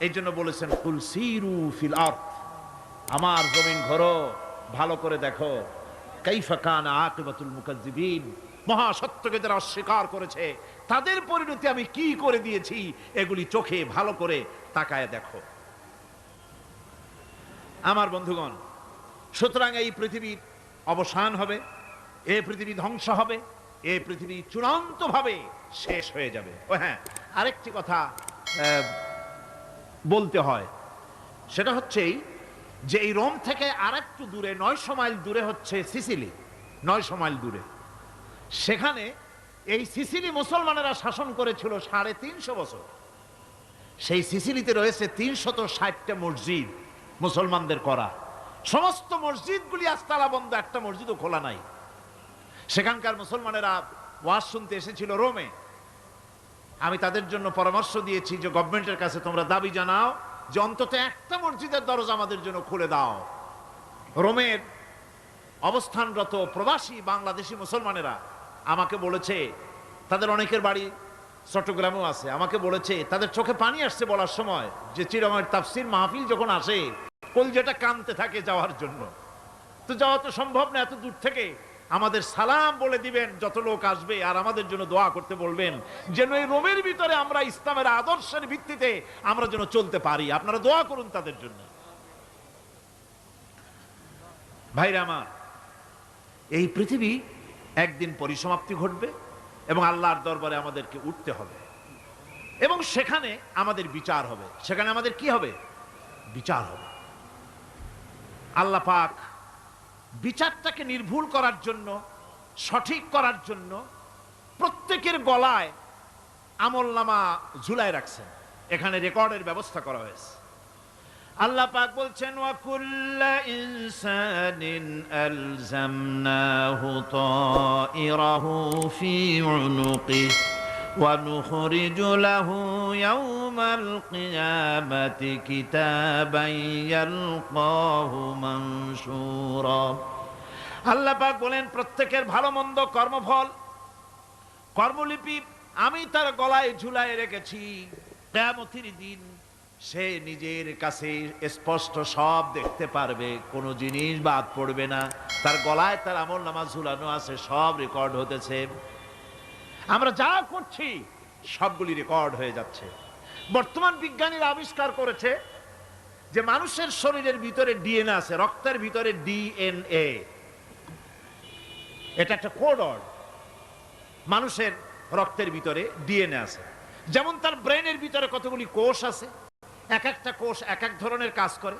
এই জন্য বলেছেন, কুল সিরু ফিল আরদ, আমার জমিন ঘোরো, ভালো করে দেখো, কাইফা কানা আকিবাতুল মুকাজ্জিবিন, মহা সত্যকে যারা অস্বীকার করেছে তাদের পরিণতি আমি কি করে দিয়েছি, এগুলি চোখে ভালো করে তাকায় দেখো। আমার বন্ধুগণ, সুতরাং এই পৃথিবীর অবসান হবে, এই পৃথিবী ধ্বংস হবে, এই পৃথিবী চূড়ান্তভাবে শেষ হয়ে যাবে। ও হ্যাঁ, আরেকটি কথা বলতে হয়, সেটা হচ্ছে যে এই রোম থেকে আরেকটু দূরে 900 মাইল দূরে হচ্ছে সিসিলি। 900 মাইল দূরে, সেখানে এই সিসিলি মুসলমানেরা শাসন করেছিল 350 বছর। সেই সিসিলিতে রয়েছে 360টা মসজিদ মুসলমানদের করা। সমস্ত মসজিদগুলি আজ তালা বন্ধ, একটা মসজিদও খোলা নাই। সেখানকার মুসলমানেরা ওয়াজ শুনতে এসেছিল রোমে। আমি তাদের জন্য পরামর্শ দিয়েছি যে গভর্নমেন্টের কাছে তোমরা দাবি জানাও যে অন্তত একটা মসজিদের দরজা আমাদের জন্য খুলে দাও। রোমের অবস্থানরত প্রবাসী বাংলাদেশি মুসলমানেরা আমাকে বলেছে, তাদের অনেকের বাড়ি চট্টগ্রামেও আছে, আমাকে বলেছে তাদের চোখে পানি আসছে বলার সময় যে চিরমের তাফসীর মাহফিল যখন আসে কলজেটা কাঁদতে থাকে যাওয়ার জন্য। তো যাওয়া তো সম্ভব না এত দূর থেকে, আমাদের সালাম বলে দিবেন যত লোক আসবে, আর আমাদের জন্য দোয়া করতে বলবেন যেন এই রোমের ভিতরে আমরা ইসলামের আদর্শের ভিত্তিতে আমরা যেন চলতে পারি। আপনারা দোয়া করুন তাদের জন্য। ভাইরা আমার, এই পৃথিবী একদিন পরিসমাপ্তি ঘটবে এবং আল্লাহর দরবারে আমাদেরকে উঠতে হবে এবং সেখানে আমাদের বিচার হবে। সেখানে আমাদের কি হবে? বিচার হবে। আল্লাহ পাক বিচারটাকে নির্ভুল করার জন্য, সঠিক করার জন্য প্রত্যেকের গলায় আমলনামা ঝুলায় রাখছেন। এখানে রেকর্ডের ব্যবস্থা করা হয়েছে। আল্লাহ পাক বলছেন, ওয়া কুল্লা ইনসানিন আলজামনাহু তাইরাহু ফি উনুকিহি ওয়া নুখরিজু লাহু ইয়াওমাল কিয়ামাতি কিতাবান ইয়ালকাহু মানশুরা। আল্লাহ পাক বলেন, প্রত্যেকের ভালো মন্দ কর্মফল, কর্মলিপি আমি তার গলায় ঝুলায় রেখেছি। কিয়ামতের দিন সে নিজের কাছে স্পষ্ট সব দেখতে পারবে, কোনো জিনিস বাদ পড়বে না। তার গলায় তার আমলনামা ঝুলানো আছে, সব রেকর্ড হতেছে। আমরা যা করছি সবগুলি রেকর্ড হয়ে যাচ্ছে। বর্তমান বিজ্ঞানীরা আবিষ্কার করেছে যে মানুষের শরীরের ভিতরে ডিএনএ আছে, রক্তের ভিতরে ডিএনএ, এটা একটা কোড। মানুষের রক্তের ভিতরে ডিএনএ আছে। যেমন তার ব্রেনের ভিতরে কতগুলি কোষ আছে, এক একটা কোষ এক এক ধরনের কাজ করে,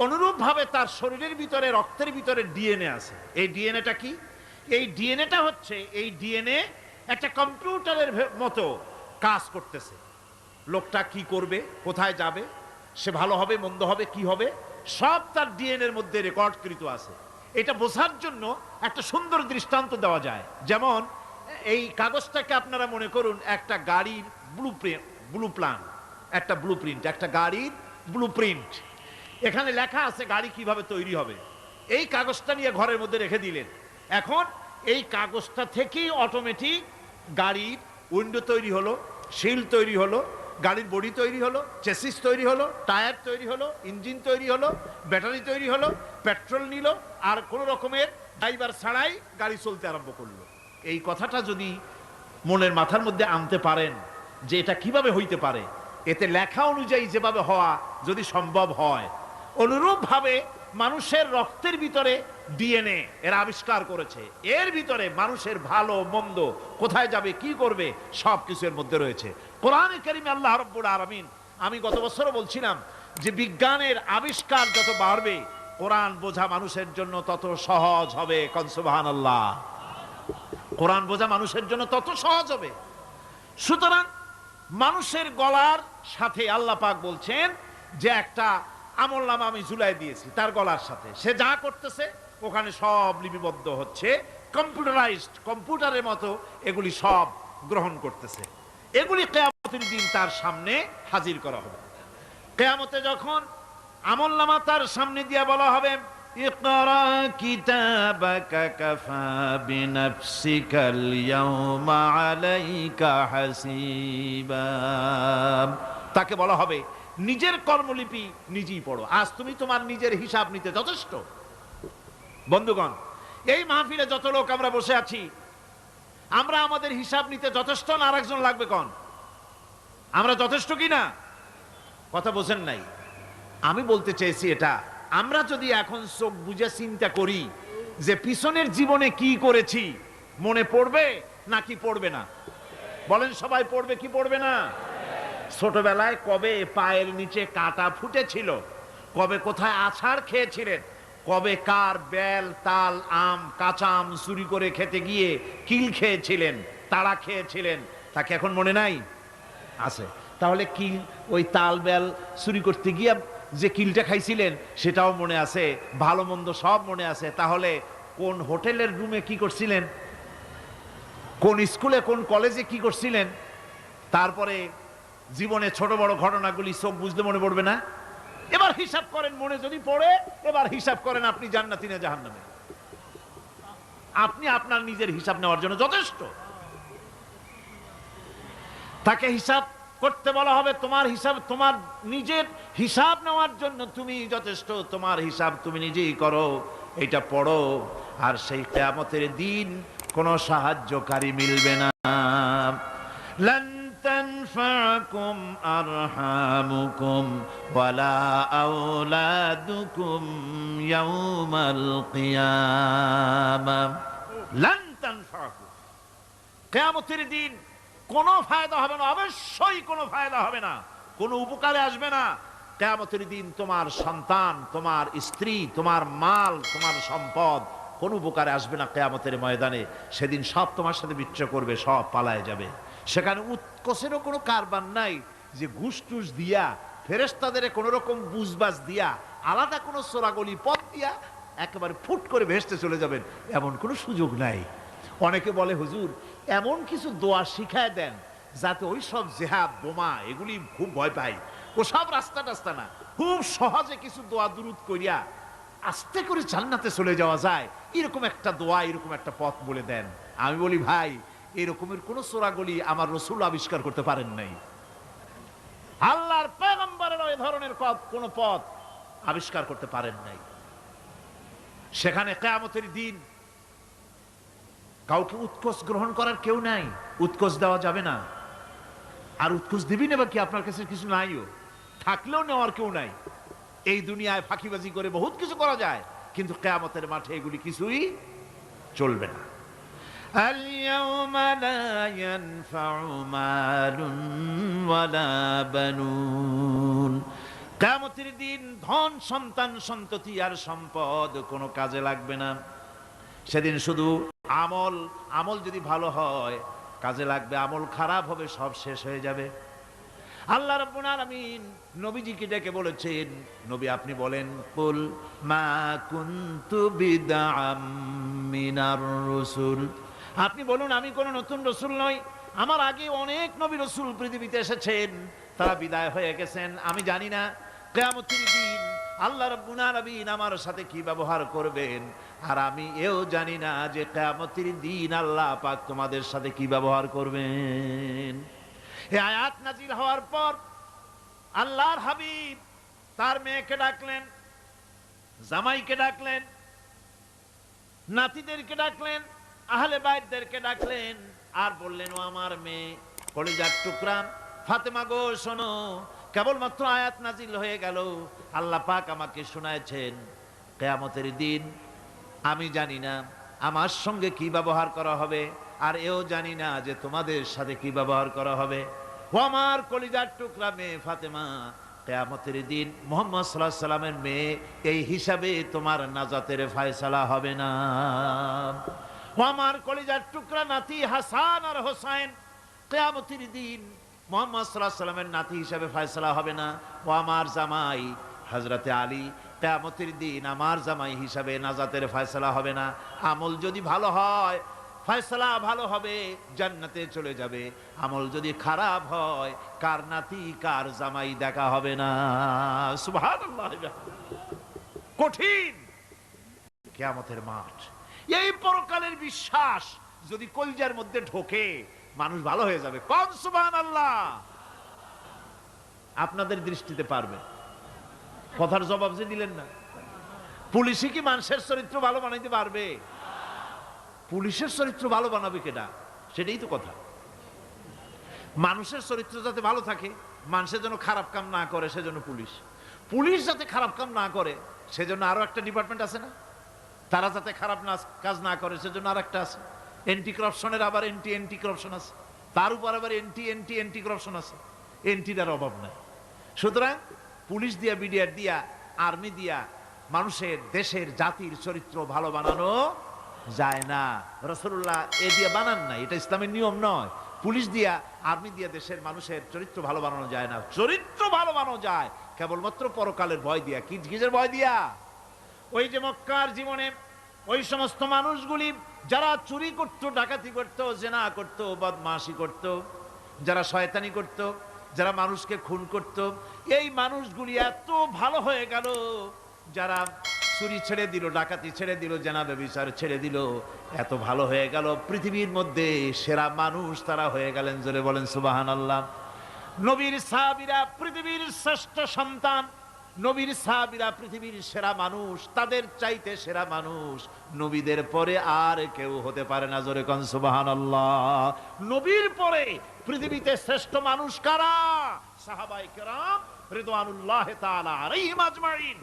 অনুরূপভাবে তার শরীরের ভিতরে রক্তের ভিতরে ডিএনএ আছে। এই ডিএনএটা কি? এই ডিএনএটা হচ্ছে, এই ডিএনএ একটা কম্পিউটারের মতো কাজ করতেছে। লোকটা কি করবে, কোথায় যাবে, সে ভালো হবে মন্দ হবে কি হবে, সব তার ডিএনএর মধ্যে রেকর্ডকৃত আছে। এটা বোঝার জন্য একটা সুন্দর দৃষ্টান্ত দেওয়া যায়। যেমন এই কাগজটাকে আপনারা মনে করুন একটা গাড়ির একটা ব্লুপ্রিন্ট, একটা গাড়ির ব্লুপ্রিন্ট। এখানে লেখা আছে গাড়ি কিভাবে তৈরি হবে। এই কাগজটা নিয়ে ঘরের মধ্যে রেখে দিলেন। এখন এই কাগজটা থেকেই অটোমেটিক গাড়ির উইন্ডো তৈরি হলো, শিল তৈরি হলো, গাড়ির বডি তৈরি হলো, চেসিস তৈরি হলো, টায়ার তৈরি হলো, ইঞ্জিন তৈরি হলো, ব্যাটারি তৈরি হলো, পেট্রোল নিল, আর কোনো রকমের ড্রাইভার ছাড়াই গাড়ি চলতে আরম্ভ করলো। এই কথাটা যদি মনের মাথার মধ্যে আনতে পারেন যে এটা কিভাবে হইতে পারে, এতে লেখা অনুযায়ী যেভাবে হওয়া যদি সম্ভব হয়, অনুরূপভাবে মানুষের রক্তের ভিতরে ডিএনএ এরা আবিষ্কার করেছে। এর ভিতরে মানুষের ভালো মন্দ, কোথায় যাবে, কি করবে, সব কিছু এর মধ্যে রয়েছে। কোরআনে কারিমে আল্লাহ রাব্বুল আলামিন, আমি গত বছরও বলছিলাম যে বিজ্ঞানের আবিষ্কার যত বাড়বে, কোরআন বোঝা মানুষের জন্য তত সহজ হবে। কোন সুবহানাল্লাহ। কোরআন বোঝা মানুষের জন্য তত সহজ হবে। সুতরাং মানুষের গলার সাথে আল্লাহ পাক বলছেন যে একটা আমলনামা আমি ঝুলাই দিয়েছি তার গলার সাথে, সে যা করতেছে ওখানে সব লিপিবদ্ধ হচ্ছে, কম্পিউটারাইজড, কম্পিউটারের মতো এগুলি সব গ্রহণ করতেছে। এগুলি কিয়ামতের দিন তার সামনে হাজির করা হবে। কিয়ামতে যখন আমলনামা তার সামনে দিয়ে বলা হবে, ইকরা কিতাবাকা কাফা বিনাফসিকাল ইয়াওমা আলাইকা হাসিবা, তাকে বলা হবে নিজের কর্মলিপি নিজেই পড়ো, আজ তুমি তোমার নিজের হিসাব নিতে যথেষ্ট। বন্ধুগণ, এই মাহফিলে যত লোক আমরা বসে আছি, আমরা আমাদের হিসাব নিতে যথেষ্ট না আরেকজন লাগবে? কোন আমরা যথেষ্ট কি না? কথা বোঝেন নাই। আমি বলতে চেয়েছি এটা, আমরা যদি এখন চোখ বুঝে চিন্তা করি যে পিছনের জীবনে কি করেছি, মনে পড়বে নাকি পড়বে না? বলেন সবাই, পড়বে কি পড়বে না? ছোটবেলায় কবে পায়ের নিচে কাটা ফুটেছিল, কবে কোথায় আছাড় খেয়েছিলেন, কবে কার বেল, তাল, আম, কাঁচা আম চুরি করে খেতে গিয়ে কিল খেয়েছিলেন, তাড়া খেয়েছিলেন, তাকে এখন মনে নাই? আছে। তাহলে কিল, ওই তাল বেল চুরি করতে গিয়ে যে কিলটা খাইছিলেন সেটাও মনে আছে, ভালো মন্দ সব মনে আছে। তাহলে কোন হোটেলের রুমে কি করছিলেন, কোন স্কুলে কোন কলেজে কি করছিলেন, তারপরে জীবনে ছোট বড় ঘটনাগুলি চোখ বুঝতে মনে পড়বে না? এবার হিসাব করেন, মনে যদি পড়ে এবার হিসাব করেন আপনি জান্নাতি না জাহান্নামী। আপনি আপনার নিজের হিসাব নেওয়ার জন্য যথেষ্ট। তাকে হিসাব করতে বলা হবে, তোমার হিসাব, তোমার নিজের হিসাব নেওয়ার জন্য তুমি যথেষ্ট, তোমার হিসাব তুমি নিজেই করো, এটা পড়ো। আর সেই কিয়ামতের দিন কোনো সাহায্যকারী মিলবে না। লান তানফাকুম আরহামুকুম ওয়ালা আওলাদুকুম ইয়াউমাল কিয়ামাহ। লান তানফাকুম, কিয়ামতের দিন কোনো ফায়দা হবে না, অবশ্যই কোনো ফায়দা হবে না, কোনো উপকারে আসবে না। কিয়ামতের দিন তোমার সন্তান, তোমার স্ত্রী, তোমার মাল, তোমার সম্পদ কোনো উপকারে আসবে না। কিয়ামতের ময়দানে সেদিন সব তোমার সাথে বিচ্ছা করবে, সব পালায় যাবে। সেখানে উৎকোষেরও কোনো কারবার নাই যে ঘুষ টুস দিয়া, ফেরেশতাদের কোনো রকম বুঝবাজ দিয়া, আলাদা কোনো চোরাগলি পথ দিয়া একেবারে ফুট করে ভেসতে চলে যাবেন, এমন কোনো সুযোগ নাই। অনেকে বলে, হুজুর এমন কিছু দোয়া শিখায় দেন যাতে ওই সব জেহাদ, বোমা এগুলি খুব ভয় পাই, ও সব রাস্তা টাস্তা না, খুব সহজে কিছু দোয়া দুরুদ করিয়া আস্তে করে জান্নাতে চলে যাওয়া যায়, এরকম একটা দোয়া, এরকম একটা পথ বলে দেন। আমি বলি, ভাই এরকমের কোন চোরাগলি আমার রাসূল আবিষ্কার করতে পারেন নাই। আল্লাহর পয়গম্বরের ওই ধরনের কোন পথ আবিষ্কার করতে পারেন নাই। সেখানে কিয়ামতের দিন কাউকে উৎকোষ গ্রহণ করার কেউ নাই, উৎকোষ দেওয়া যাবে না। আর উৎকোষ দিবি না কি? আপনার কাছে কিছু নাইও, থাকলেও নেওয়ার কেউ নাই। এই দুনিয়ায় ফাঁকিবাজি করে বহুত কিছু করা যায়, কিন্তু কিয়ামতের মাঠে এগুলি কিছুই চলবে না। আল-ইয়াওমা লা ইয়ানফাউ মালুন ওয়ালা বানুন, কিয়ামতের দিন ধন, সন্তান, সন্ততি আর সম্পদ কোনো কাজে লাগবে না। সেদিন শুধু আমল, আমল যদি ভালো হয় কাজে লাগবে, আমল খারাপ হবে সব শেষ হয়ে যাবে। আল্লাহ রাব্বুল আলামিন নবীজিকে ডেকে বলেছেন, নবী আপনি বলেন, কুল মা কুনতু বিদআম মিনার রাসূল, আপনি বলুন আমি কোন নতুন রাসূল নই, আমার আগে অনেক নবী রাসূল পৃথিবীতে এসেছেন, তারা বিদায় হয়ে গেছেন। আমি জানি না কিয়ামতের দিন আল্লাহ রাব্বুল আলামিন আমার সাথে কি ব্যবহার করবেন, আর আমি এও জানি না যে কিয়ামতের দিন আল্লাহ পাক তোমাদের সাথে কি ব্যবহার করবেন। এই আয়াত নাজিল হওয়ার পর আল্লাহর হাবিব তার মেয়েকে ডাকলেন, জামাইকে ডাকলেন, নাতিদেরকে ডাকলেন, আহলে বাইতদেরকে ডাকলেন, আর বললেন, ও আমার মেয়ে, কলিজার টুকরা ফাতেমা গো শোনো, কেবলমাত্র আয়াত নাজিল হয়ে গেল, আল্লাহ পাক আমাকে শোনায়ছেন কিয়ামতের দিন আমি জানি না আমার সঙ্গে কি ব্যবহার করা হবে, আর এও জানি না যে তোমাদের সাথে কি ব্যবহার করা হবে। ও আমার কলিজার টুকরা মেয়ে ফাতেমা, কিয়ামতের দিন মুহাম্মদ সাল্লাল্লাহু আলাইহি সাল্লামের মেয়ে, এই হিসাবে তোমার নাজাতের ফয়সালা হবে না। ও আমার কলিজার টুকরা নাতি হাসান আর হোসেন, কিয়ামতের দিন মুহাম্মদ সাল্লাল্লাহু আলাইহি সাল্লামের নাতি হিসাবে ফয়সালা হবে না। ও আমার জামাই হযরতে আলী, কিয়ামতের দিন আমার জামাই হিসাবে নাজাতের ফয়সালা হবে না। আমল যদি ভালো হয় ফয়সালা ভালো হবে, জান্নাতে চলে যাবে। আমল যদি খারাপ হয় কার নাতি কার জামাই দেখা হবে না। সুবহানাল্লাহ। কঠিন কিয়ামতের মাঠ। এই পরকালের বিশ্বাস যদি কলিজার মধ্যে ঢোকে, মানুষ ভালো হয়ে যাবে। কোন সুবহানাল্লাহ। আপনাদের দৃষ্টিতে পারবে। কথার জবাব যে দিলেন না। পুলিশে কি মানুষের চরিত্র ভালো বানাইতে পারবে? পুলিশের চরিত্র ভালো বানাবে কেডা? সেটাই তো কথা। মানুষের চরিত্র যাতে ভালো থাকে, মানুষের জন্য খারাপ কাম না করে, সেজন্য পুলিশ। পুলিশ যাতে খারাপ কাম না করে, সেজন্য আরো একটা ডিপার্টমেন্ট আছে না? তারা যাতে খারাপ কাজ না করে, সেজন্য আর একটা আছে। এন্টি করাপশনের আবার এন্টি করাপশন আছে, তার উপর আবার এন্টি করাপশন আছে। এন্টিটার অভাব নাই। সুতরাং পুলিশ দিয়া, বিডিআর দিয়া, আর্মি দিয়া মানুষের, দেশের, জাতির চরিত্র ভালো বানানো যায় না। রাসূলুল্লাহ এ দিয়ে বানান না, এটা ইসলামের নিয়ম নয়। পুলিশ দিয়া, আর্মি দিয়া দেশের মানুষের চরিত্র ভালো বানানো যায় না। চরিত্র ভালো বানানো যায় কেবলমাত্র পরকালের ভয় দিয়া। কিসের ভয় দিয়া? ওই যে মক্কার জীবনে ওই সমস্ত মানুষগুলি যারা চুরি করত, ডাকাতি করত, জেনা করত, বদমাশি করত, যারা শয়তানি করত, যারা মানুষকে খুন করত, এই মানুষগুলি এত ভালো হয়ে গেল, যারা চুরি ছেড়ে দিল, ডাকাতি ছেড়ে দিল, জেনা ব্যভিচার ছেড়ে দিল, এত ভালো হয়ে গেল, পৃথিবীর মধ্যে সেরা মানুষ তারা হয়ে গেলেন। জোরে বলেন সুবহানাল্লাহ। নবীর সাহাবীরা পৃথিবীর শ্রেষ্ঠ সন্তান, নবীর সাহাবীরা পৃথিবীর সেরা মানুষ, তাদের চাইতে সেরা মানুষ নবীদের পরে আর কেউ হতে পারে না। জোরে কোন সুবহানাল্লাহ। নবীর পরে পৃথিবীতে শ্রেষ্ঠ মানুষ কারা? সাহাবায়ে কেরাম রিদওয়ানুল্লাহ তাআলা আলাইহিম আজমাইন।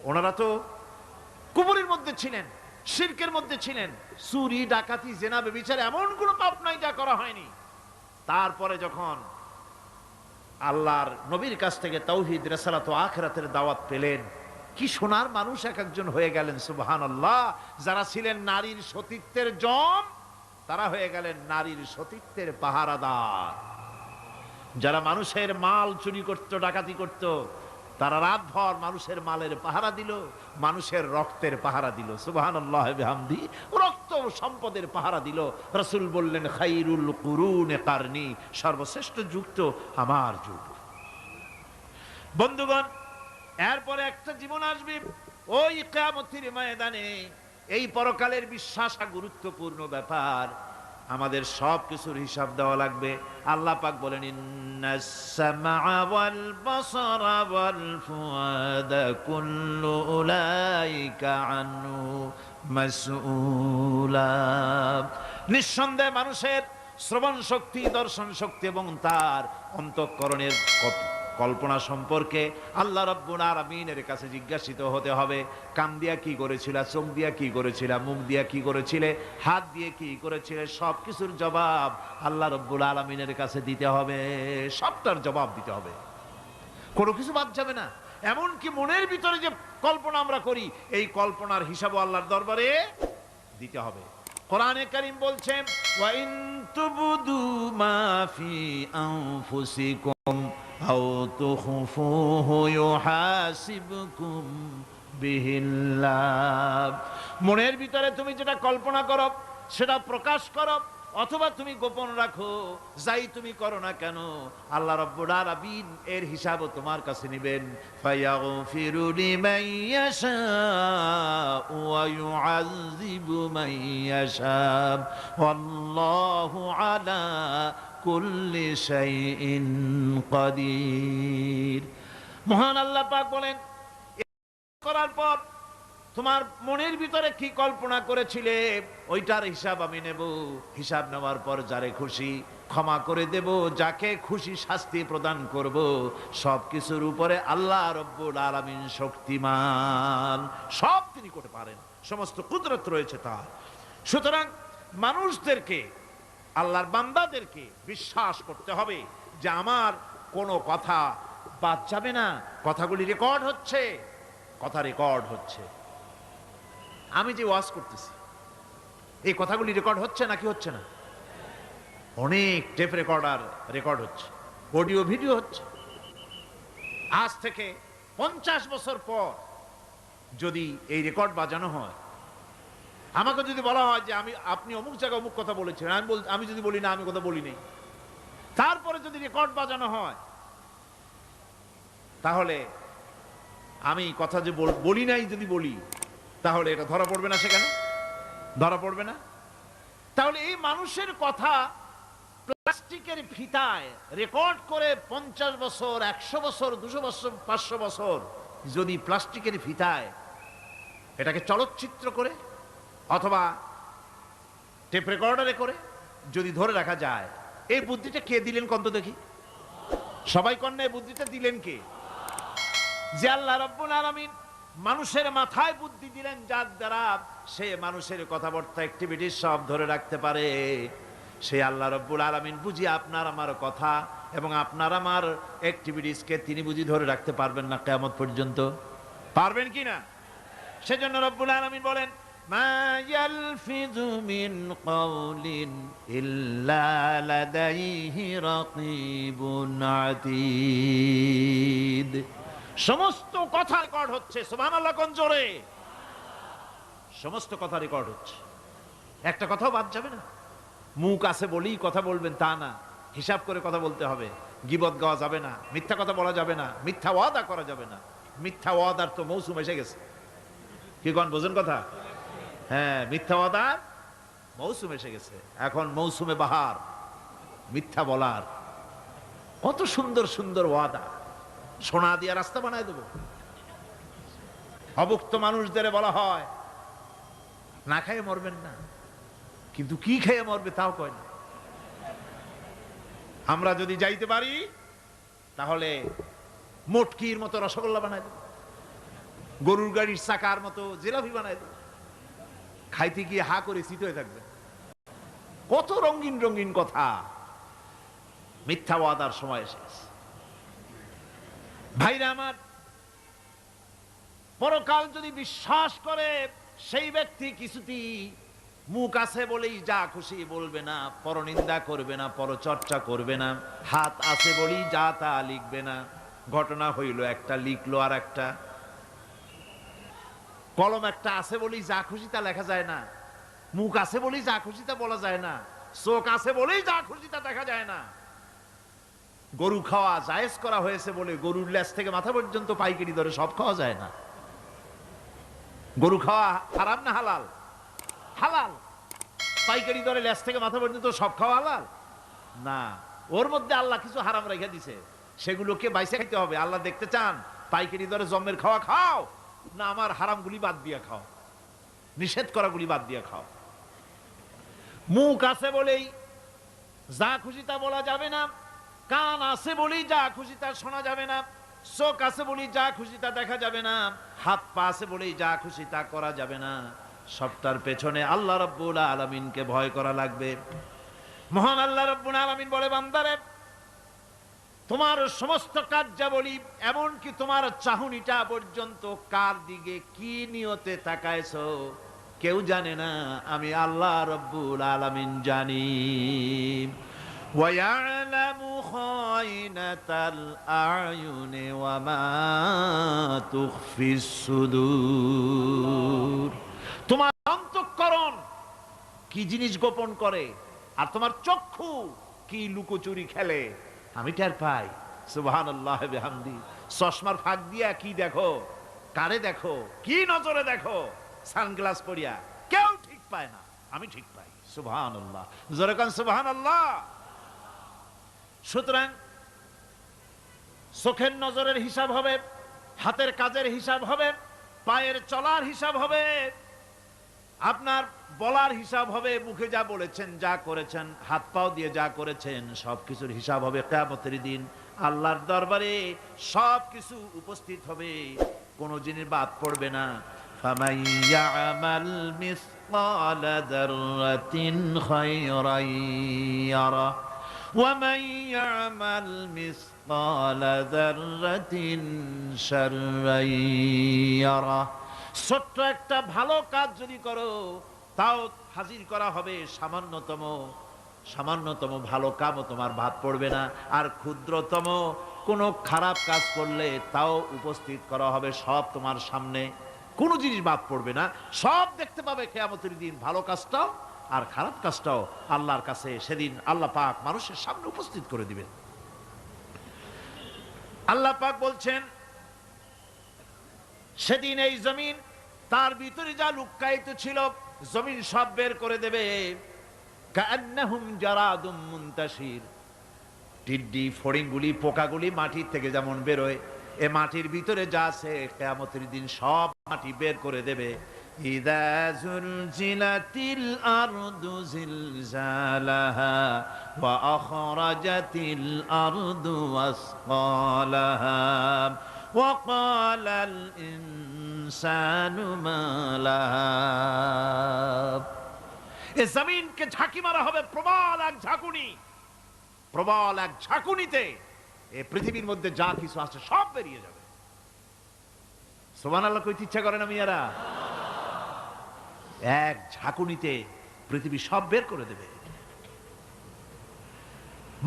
ওনারা তো কুফরের মধ্যে ছিলেন, শিরকের মধ্যে ছিলেন, চুরি, ডাকাতি, জেনা, ব্যভিচার এমন কোন পাপ নাই যা করা হয়নি। তারপরে যখন আল্লাহর নবীর কাছ থেকে তাওহীদ, রিসালাত ও আখিরাতের দাওয়াত পেলেন, কি সোনার মানুষ এক একজন হয়ে গেলেন। সুবহানাল্লাহ। যারা ছিলেন নারীর সতীত্বের জম, তারা হয়ে গেলেন নারীর সতীত্বের পাহারাদার। যারা মানুষের মাল চুরি করত, ডাকাতি করত, তারা রাতভর মানুষের মালের পাহারা দিল, মানুষের রক্তের পাহারা দিল। সুবহানাল্লাহ বিহামদি। রক্ত সম্পদের পাহারা দিল। রাসূল বললেন, খায়রুল কুরুনে কারনি, সর্বশ্রেষ্ঠ যুগ তো আমার যুগ। বন্ধুগণ, এরপরে একটা জীবন আসবে ওই কিয়ামতের ময়দানে। এই পরকালের বিশ্বাস গুরুত্বপূর্ণ ব্যাপার। আমাদের সব কিছুর হিসাব দেওয়া লাগবে। আল্লাহ পাক বলেন, ইন্নাস সামআ ওয়াল বাসারা ওয়াল ফুআদা কুল্লু উলাইকা আনহু মাসউলা। নিঃসন্দেহে মানুষের শ্রবণ শক্তি, দর্শন শক্তি এবং তার অন্তঃকরণের কল্পনা সম্পর্কে আল্লাহ রাব্বুল আলামিনের কাছে জিজ্ঞাসিত হতে হবে। কান দিয়া কি করেছিল, চোখ দিয়া কি করেছিল, মুখ দিয়া কি করেছিলে, হাত দিয়ে কি করেছিলে, সব কিছুর জবাব আল্লাহ রাব্বুল আলামিনের কাছে দিতে হবে। সবটার জবাব দিতে হবে, কোনো কিছু বাদ যাবে না। এমনকি মনের ভিতরে যে কল্পনা আমরা করি, এই কল্পনার হিসাবও আল্লাহর দরবারে দিতে হবে। কোরআনে কারীম বলছেন, ওয়া ইন তুবদু মা ফি আনফুসিকুম আও তুখফুহু ইউহাসিবকুম বিহিল্লাহ। মনের ভিতরে তুমি যেটা কল্পনা করো সেটা প্রকাশ করো, অথবা তুমি গোপন রাখো, যাই তুমি করো না কেন, আল্লাহ রাব্বুল আলামিন এর হিসাবও তোমার কাছে নেবেন। ফায়াগফিরু লিমান ইয়াশাউ ওয়া ইউআযযিবু মান ইয়াশাউ ওয়াল্লাহু আলা কুল্লি শাইইন কাদির। মহান আল্লাহ পাক বলেন, করার পর তোমার মনের ভিতরে কি কল্পনা করেছিলে ওইটার হিসাব আমি নেব। হিসাব নেওয়ার পর যারে খুশি ক্ষমা করে দেব, যাকে খুশি শাস্তি প্রদান করব। সবকিছুর উপরে আল্লাহ রব্বুল আলামিন শক্তিমান, সব তিনি করতে পারেন, সমস্ত কুদরত রয়েছে তার। সুতরাং মানুষদেরকে, আল্লাহর বান্দাদেরকে বিশ্বাস করতে হবে যে আমার কোনো কথা বাদ যাবে না, কথাগুলি রেকর্ড হচ্ছে, কথা রেকর্ড হচ্ছে। আমি যে ওয়াজ করতেছি এই কথাগুলি রেকর্ড হচ্ছে নাকি হচ্ছে না? অনেক টেপ রেকর্ডার রেকর্ড হচ্ছে, অডিও ভিডিও হচ্ছে। আজ থেকে 50 বছর পর যদি এই রেকর্ড বাজানো হয়, আমাকে যদি বলা হয় যে আপনি অমুক জায়গায় অমুক কথা বলেছেন, আমি যদি বলি না আমি কথা বলি নাই, তারপরে যদি রেকর্ড বাজানো হয়, তাহলে আমি কথা যে বলি নাই যদি বলি, তাহলে এটা ধরা পড়বে না? সেখানে ধরা পড়বে না? তাহলে এই মানুষের কথা প্লাস্টিকের ফিতায় রেকর্ড করে 50 বছর, 100 বছর, 200 বছর, 500 বছর যদি প্লাস্টিকের ফিতায় এটাকে চলচ্চিত্র করে অথবা টেপ রেকর্ডারে করে যদি ধরে রাখা যায়, এই বুদ্ধিটা কে দিলেন কন্ত দেখি? সবাই কন্যা, এই বুদ্ধিটা দিলেন কে? যে আল্লাহ রাব্বুল আলামিন মানুষের মাথায় বুদ্ধি দিলেন, যার দ্বারা সে মানুষের কথাবার্তা অ্যাক্টিভিটি সব ধরে রাখতে পারে। সেই আল্লাহ রাব্বুল আলামিন বুঝি আপনার আমার কথা এবং আপনার আমার অ্যাক্টিভিটিসকে তিনি বুঝি ধরে রাখতে পারবেন না কিয়ামত পর্যন্ত? পারবেন কি না? সেজন্য রাব্বুল আলামিন বলেন, মা ইয়ালফিযু মিন কাওলিন ইল্লা লাদাইহি রাকীবুন আতীদ। সমস্ত কথা রেকর্ড হচ্ছে। সুবহানাল্লাহ কোন জোরে! সমস্ত কথা রেকর্ড হচ্ছে, একটা কথাও বাদ যাবে না। মুখ আছে বলেই কথা বলবেন তা না, হিসাব করে কথা বলতে হবে। গীবত গাওয়া যাবে না, মিথ্যা কথা বলা যাবে না, মিথ্যা ওয়াদা করা যাবে না। মিথ্যা ওয়াদার তো মৌসুম এসে গেছে। কি কোন বোঝেন কথা? হ্যাঁ, মিথ্যা ওয়াদার মৌসুম এসে গেছে। এখন মৌসুমে বাহার, মিথ্যা বলার। কত সুন্দর সুন্দর ওয়াদা, সোনা দিয়া রাস্তা বানায় দেব। অভুক্ত মানুষদের বলা হয় না খেয়ে মরবেন না, কিন্তু কি খেয়ে মরবে তাও কয় না। আমরা যদি যাইতে পারি তাহলে মটকির মতো রসগোল্লা বানায় দেব, গরুর গাড়ির চাকার মতো জিলাপি বানায় দেব। খাইতে গিয়ে হা করে চিত হয়ে থাকবে। কত রঙিন রঙিন কথা। মিথ্যা ওয়াদার সময় এসেছে। ভাইরা আমার, পরকাল যদি বিশ্বাস করে সেই ব্যক্তি কিছুতেই মুখ আছে বলেই যা খুশি বলবে না, পরনিন্দা করবে না, পরচর্চা করবে না, হাত আছে বলেই যা তা লিখবে না। ঘটনা হইল একটা, লিখলো আর একটা। কলম একটা আছে বলেই যা খুশি তা লেখা যায় না, মুখ আছে বলেই যা খুশি তা বলা যায় না, চোখ আছে বলেই যা খুশি তা দেখা যায় না। গরু খাওয়া জায়েজ করা হয়েছে বলে গরুর লেজ থেকে মাথা পর্যন্ত পাইকারি দরে সব খাওয়া যায় না। গরু খাওয়া হারাম না হালাল? হালাল। পাইকারি দরে লেজ থেকে মাথা পর্যন্ত সব খাওয়া হালাল না। ওর মধ্যে আল্লাহ কিছু হারাম রেখে দিছে, সেগুলোকে বাইসে খাইতে হবে। আল্লাহ দেখতে চান পাইকারি দরে জম্মের খাওয়া খাও, না আমার হারামগুলি বাদ দিয়া খাও, নিষেধ করাগুলি বাদ দিয়া খাও। মুখ আছে বলেই যা খুশি তা বলা যাবে না, কান আছে বলেই যা খুশি তা শোনা যাবে না, চোখ আছে বলেই যা খুশি তা দেখা যাবে না, হাত পা আছে বলেই যা খুশি তা করা যাবে না। সবটার পেছনে আল্লাহ রাব্বুল আলামিনকে ভয় করা লাগবে। মহান আল্লাহ রাব্বুল আলামিন বলে, বান্দারে তোমার সমস্ত কার্যাবলী, এমনকি তোমার চাহনিটা পর্যন্ত কার দিকে কি নিয়তে তাকায়ছো কেউ জানে না, আমি আল্লাহ রাব্বুল আলামিন জানি। وَيَعْلَمُ خَائِنَةَ الْأَعْيُنِ وَمَا تُخْفِي الصُّدُورُ। তোমার অন্তঃকরণ কি জিনিস গোপন করে আর তোমার চক্ষু কি লুকোচুরি খেলে আমি টের পাই। সুবহানাল্লাহ বিহামদি। চশমার ফাঁক দিয়া কি দেখো, কারে দেখো, কি নজরে দেখো, সানগ্লাস পরিয়া কেউ ঠিক পায় না, আমি ঠিক পাই। সুবহানাল্লাহ, জোরে কান সুবহানাল্লাহ। সুতরাং চোখের নজরের হিসাব হবে, হাতের কাজের হিসাব হবে, পায়ের চলার হিসাব হবে, আপনার বলার হিসাব হবে, মুখে যা বলেছেন, যা করেছেন, হাত পাও দিয়ে যা করেছেন, সবকিছুর হিসাব হবে কিয়ামতের দিন। আল্লাহর দরবারে সবকিছু উপস্থিত হবে, কোনো জিনিস বাদ পড়বে না। ফামান ইয়ামাল মিসকালা যাররাতিন খায়রান ইয়ারা ওয়া মান ইয়ামাল মিসকালা যাররাতিন শাররান ইয়ারা। ছোট্ট একটা ভালো কাজ যদি করো, তাও হাজির করা হবে সামান্যতম ভালো কামও তোমার বাদ পড়বে না। আর ক্ষুদ্রতম কোনো খারাপ কাজ করলে তাও উপস্থিত করা হবে, সব তোমার সামনে, কোনো জিনিস বাদ পড়বে না, সব দেখতে পাবে কিয়ামতের দিন। ভালো কাজটাও আর খারাপ কাজটাও আল্লাহর কাছে সেদিন আল্লাহ পাক মানুষের সামনে উপস্থিত করে দিবেন। আল্লাহ পাক বলছেন, সেদিন এই জমিন, তার ভিতরে যা লুক্কায়িত ছিল, জমিন সব বের করে দেবে। কান্নাহুম জারাদুম মুনতাশির, টিড্ডি ফড়িংগুলি, পোকাগুলি মাটির থেকে যেমন বেরোয়, এ মাটির ভিতরে যা আছে কিয়ামতের দিন সব মাটি বের করে দেবে। ইযা যুলজিলাতিল আরদু জিলজালাহা ওয়া আখরাজাতিল আরদু আসকালাহা ওয়া ক্বালাল ইনসানু মা লাহা। এ জমিনকে ঝাঁকি মারা হবে প্রবল এক ঝাঁকুনি, প্রবল এক ঝাঁকুনিতে এ পৃথিবীর মধ্যে যা কিছু আছে সব বেরিয়ে যাবে। সুবহানাল্লাহ কইতে ইচ্ছা করে না মিয়ারা? এক ঝাঁকুনিতে পৃথিবী সব বের করে দেবে।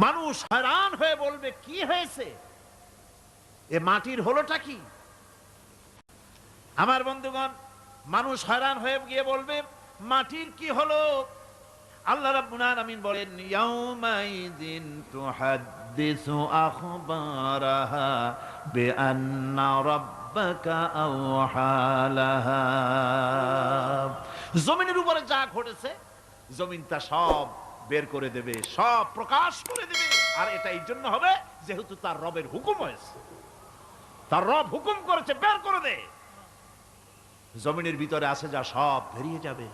মানুষ হয়রান হয়ে বলবে, কি হয়েছে, এ মাটির হলোটা কি? আমার বন্ধুগণ, মানুষ হয়রান হয়ে গিয়ে বলবে, মাটির কি হলো? আল্লাহ রাব্বুল আলামিন বলেন, ইয়াউমাইযিন তুহাদ্দিসু আখবারাহা বিআন্না রাব্বাকা আওহালাহা। জমিনের উপরে যা ঘটেছে জমিন তা সব বের করে দেবে, সব প্রকাশ করে দেবে। আর এটা এই জন্য হবে যেহেতু তার রবের হুকুম হয়েছে, তার রব হুকুম করেছে বের করে দে। জমিনের ভিতরে আছে যা সব বেরিয়ে যাবে,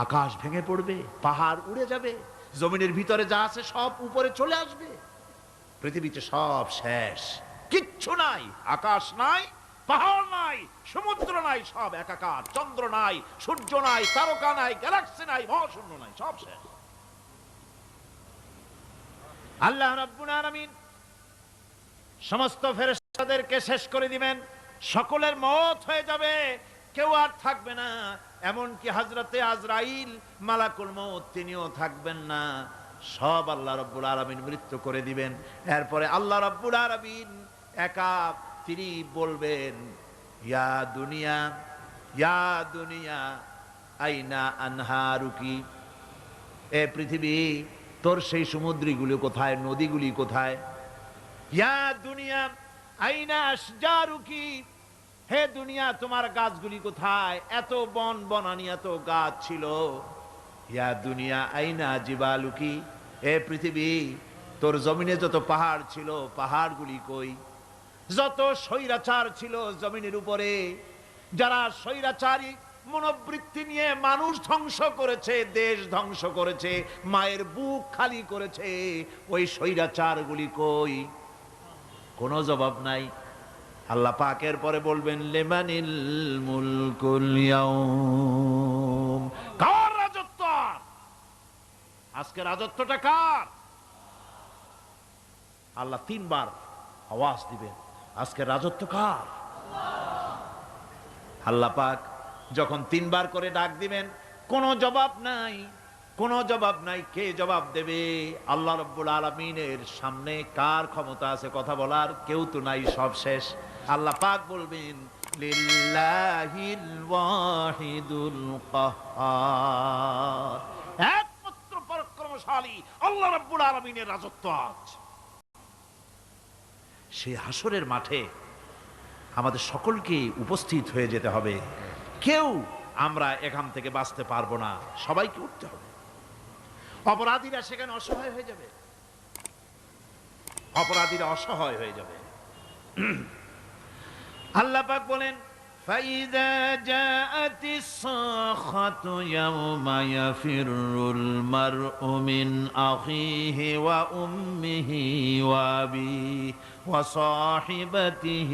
আকাশ ভেঙে পড়বে, পাহাড় উড়ে যাবে, জমিনের ভিতরে যা আছে সব উপরে চলে আসবে, পৃথিবীতে সব শেষ, কিচ্ছু নাই, আকাশ নাই, পাহাড় নাই, সমুদ্র নাই, সব একাকার, চন্দ্র নাই, সূর্য নাই, তারকা নাই, গ্যালাক্সি নাই, মহাশূন্য নাই, সব শেষ। আল্লাহ রাব্বুল আলামিন সমস্ত ফেরেশতাদেরকে শেষ করে দিবেন, সকলের মওত হয়ে যাবে, কেউ আর থাকবে না। এমনকি হযরতে আজরাইল মালাকুল মউত তিনিও থাকবেন না, সব আল্লাহ রাব্বুল আলামিন মৃত্যু করে দিবেন। এরপরে আল্লাহ রাব্বুল আলামিন একা তিনি বলবেন, ইয়া দুনিয়া, ইয়া দুনিয়া আইনা আনহারুকি, এ পৃথিবী তোর সেই সমুদ্রগুলি কোথায়, নদীগুলি কোথায়? ইয়া দুনিয়া আইনা আশজারুকি, হে দুনিয়া তোমার গাছগুলি কোথায়? এত বন বনানি, এত গাছ ছিল। ইয়া দুনিয়া আইনা জিবালুকি, হে পৃথিবী তোর জমিনে যত পাহাড় ছিল, পাহাড়গুলি কই? যত স্বৈরাচার ছিল জমিনের উপরে, যারা স্বৈরাচারী মনোবৃত্তি নিয়ে মানুষ ধ্বংস করেছে, দেশ ধ্বংস করেছে, মায়ের বুক খালি করেছে, ওই স্বৈরাচারগুলি কই? কোনো জবাব নাই। আল্লাহ পাকের পরে বলবেন, লিমানিল মুলকুল ইয়াউম, কার রাজত্ব? আজকে রাজত্বটা কার? আল্লাহ তিনবার আওয়াজ দিবেন, আজকে রাজত্ব কার? আল্লাহ পাক যখন তিনবার করে ডাক দিবেন, কোনো জবাব নাই, কোনো জবাব নাই। কে জবাব দেবে? আল্লাহ রাব্বুল আলামিনের সামনে কার ক্ষমতা আছে কথা বলার? কেউ তো নাই, সব শেষ। আল্লাহ পাক বলবেন, লিল্লাহিল ওয়াহিদুল কাহ্হার, একমাত্র পরাক্রমশালী আল্লাহ রাব্বুল আলামিনের রাজত্ব আজ। সেই হাসরের মাঠে আমাদের সকলকে উপস্থিত হয়ে যেতে হবে, কেউ আমরা এখান থেকে বাঁচতে পারবো না, সবাইকে উঠতে হবে। অপরাধীরা সেখানে অসহায় হয়ে যাবে, অপরাধীরা অসহায় হয়ে যাবে। আল্লাহ পাক বলেন, فإذا جاءت الصاخة يوم يفر المرء من أخيه وأمه وأبيه وصاحبته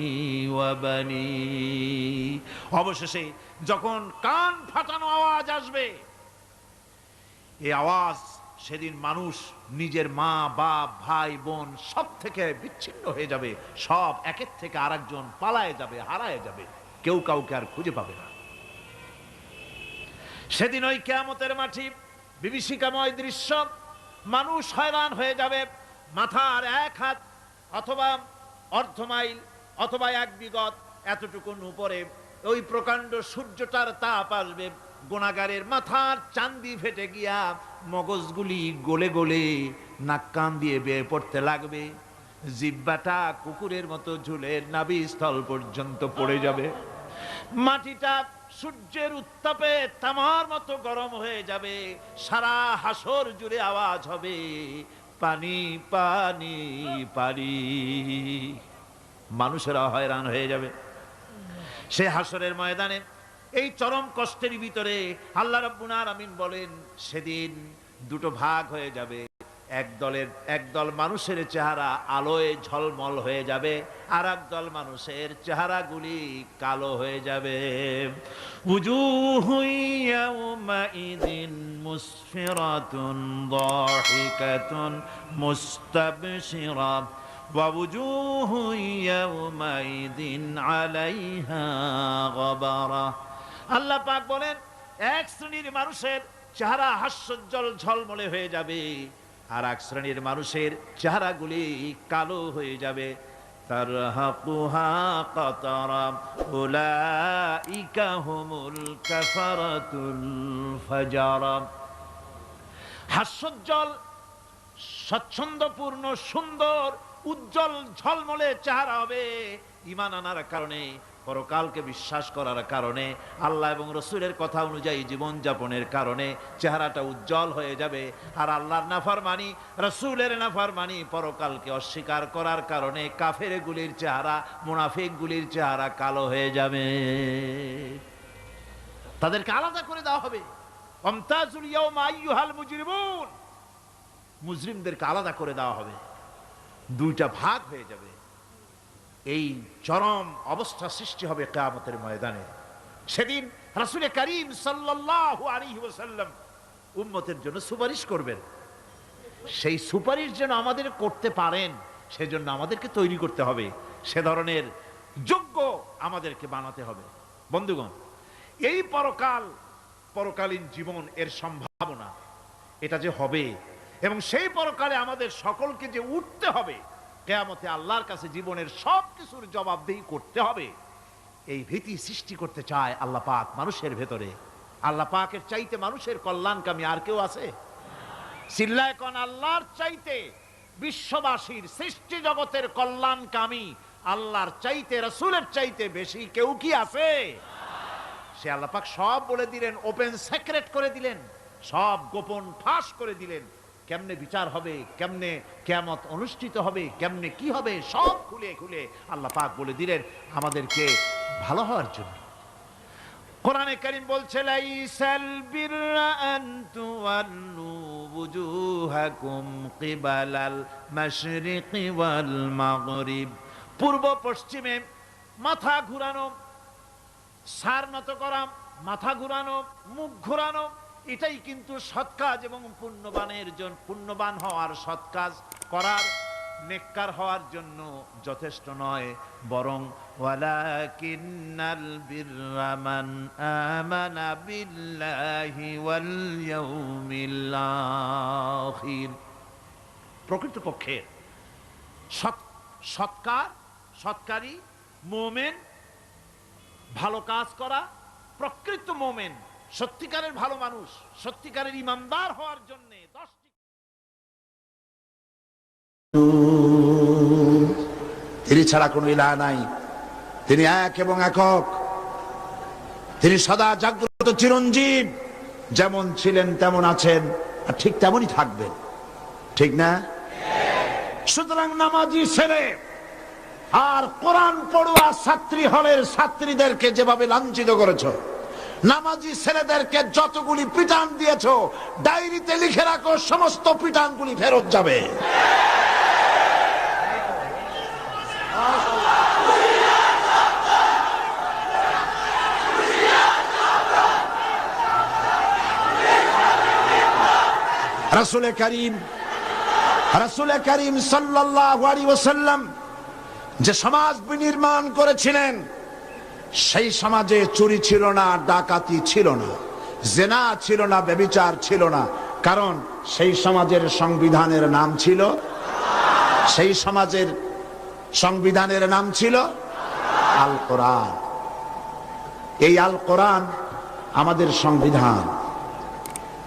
وبنيه। অবশেষে যখন কান ফাটানো আওয়াজ আসবে, এই আওয়াজ সেদিন মানুষ নিজের মা বাপ ভাই বোন সব থেকে বিচ্ছিন্ন হয়ে যাবে, সব একের থেকে আরেকজন পালায়ে যাবে, হারায়ে যাবে, কেউ কাউকে আর খুঁজে পাবে না। সেদিন ওই কিয়ামতের মাঠে বিভীষিকাময় দৃশ্য, মানুষ হয়রান হয়ে যাবে। মাথার এক হাত অথবা অর্ধ মাইল অথবা এক বিগত এতটুকুন উপরে ওই প্রকাণ্ড সূর্যটার তাপ আসবে, গুনাহগারের মাথার চান্দি ফেটে গিয়া মগজগুলি গলে গলে নাক কান দিয়ে বের পড়তে লাগবে, জিহ্বাটা কুকুরের মতো ঝুলে নাভিস্থল পর্যন্ত পড়ে যাবে, মাটিটা সূর্যের উত্তাপে তামার মতো গরম হয়ে যাবে, সারা হাসর জুড়ে আওয়াজ হবে পানি পানি পানি। মানুষেরা হয়রান হয়ে যাবে সে হাসরের ময়দানে। এই চরম কষ্টের ভিতরে আল্লাহ রাব্বুল আলামিন বলেন, সেদিন দুটো ভাগ হয়ে যাবে, একদল মানুষের চেহারা আলোয় ঝলমল হয়ে যাবে, আর একদল মানুষের চেহারাগুলি কালো হয়ে যাবে। উজুহু ইয়াউমাইযিন মুসফিরাতুন দাহিকাতুন মুস্তাবশিরা ওয়া উজুহু ইয়াউমাইযিন আলাইহা গাবারা। আল্লাহ পাক বলেন, এক শ্রেণীর মানুষের চেহারা হাস্যোজ্জ্বল ঝলমলে হয়ে যাবে, আর এক শ্রেণীর মানুষের চেহারাগুলি কালো হয়ে যাবে। তারহাকুহা কাতারা উলাইকা হুমুল কাফারাতুল ফাজারা। হাস্যোজ্জ্বল, স্বচ্ছন্দপূর্ণ, সুন্দর, উজ্জ্বল ঝলমলে চেহারা হবে ঈমান আনার কারণে, পরকালকে বিশ্বাস করার কারণে, আল্লাহ এবং রসুলের কথা অনুযায়ী জীবন যাপনের কারণে চেহারাটা উজ্জ্বল হয়ে যাবে। আর আল্লাহর নাফরমানি, রসুলের নাফরমানি, পরকালকে অস্বীকার করার কারণে কাফেরগুলির চেহারা, মুনাফিকগুলির চেহারা কালো হয়ে যাবে। তাদেরকে আলাদা করে দেওয়া হবে। আমতাজুল ইয়াওমা আইয়ুহাল মুজরিমুন, মুজরিমদেরকে আলাদা করে দেওয়া হবে, দুইটা ভাগ হয়ে যাবে। এই চরম অবস্থা সৃষ্টি হবে কিয়ামতের ময়দানে। সেদিন রাসূল করিম সাল্লাল্লাহু আলাইহি ওয়াসাল্লাম উম্মতের জন্য সুপারিশ করবেন। সেই সুপারিশ যেন আমাদের করতে পারেন, সেজন্য আমাদেরকে তৈরি করতে হবে, সে ধরনের যোগ্য আমাদেরকে বানাতে হবে। বন্ধুগণ, এই পরকালীন জীবন, এর সম্ভাবনা, এটা যে হবে এবং সেই পরকালে আমাদের সকলকে যে উঠতে হবে, কিয়ামতে আল্লাহর কাছে জীবনের সবকিছুর জবাবদিহি করতে হবে, এই ভীতি সৃষ্টি করতে চায় আল্লাহ পাক মানুষের ভেতরে। আল্লাহ পাকের চাইতে মানুষের কল্যাণকামী আর কেউ আছে? চিল্লায় কোন আল্লাহর চাইতে, বিশ্ববাসীর সৃষ্টি জগতের কল্যাণকামী আল্লাহর চাইতে, রাসূলের চাইতে বেশি কেউ কি আছে? সে আল্লাহ পাক সব বলে দিলেন, ওপেন সিক্রেট করে দিলেন, সব গোপন ফাঁস করে দিলেন। কেমনে বিচার হবে, কেমনে কিয়ামত অনুষ্ঠিত হবে, কেমনে কি হবে, সব খুলে খুলে আল্লাহ পাক বলে দিলেন আমাদেরকে ভালো হওয়ার জন্য। কোরআনে কারীম বলছে, লাইসাল বিররা আন তুওয়াল্লু ওয়ুজুহাকুম কিবালাল মাশরিকি ওয়াল মাগরিব। পূর্ব পশ্চিমে মাথা ঘুরানো, সার নত করা, মাথা ঘুরানো, মুখ ঘুরানো, এটাই কিন্তু সৎ কাজ এবং পুণ্যবান হওয়ার, সৎ কাজ করার, নেককার হওয়ার জন্য যথেষ্ট নয়, বরং ওয়ালাকিন্নাল বিররা মান আমানা বিল্লাহি ওয়াল ইয়াউমিল আখির। প্রকৃতপক্ষে সৎকারী মুমিন, ভালো কাজ করা, প্রকৃত মুমিন, সত্যিকারের ভালো মানুষ, সত্যিকারের ইমানদার হওয়ার জন্য 10টি। তিনি ছাড়া কোনো ইলাহ নাই, তিনি এক এবং একক, তিনি সদা জাগ্রত চিরঞ্জীব, যেমন ছিলেন তেমন আছেন আর ঠিক তেমনই থাকবেন, ঠিক না? সুতরাং নামাজি ছেলে আর কোরআন পড়ুয়া ছাত্রী হলের ছাত্রীদেরকে যেভাবে লাঞ্ছিত করেছো, নামাজি ছেলেদেরকে যতগুলি পিটান দিয়েছো, ডায়েরিতে লিখে রাখো সমস্ত পিটানগুলি ফেরত যাবে। রাসূল করিম সাল্লাল্লাহু আলাইহি ওয়াসাল্লাম যে সমাজ বিনির্মাণ করেছিলেন, সেই সমাজে চুরি ছিল না, ডাকাতি ছিল না, জেনা ছিল না, ব্যভিচার ছিল না। কারণ সেই সমাজের সংবিধানের নাম ছিল, সেই সমাজের সংবিধানের নাম ছিল আল কোরআন। এই আল কোরআন আমাদের সংবিধান।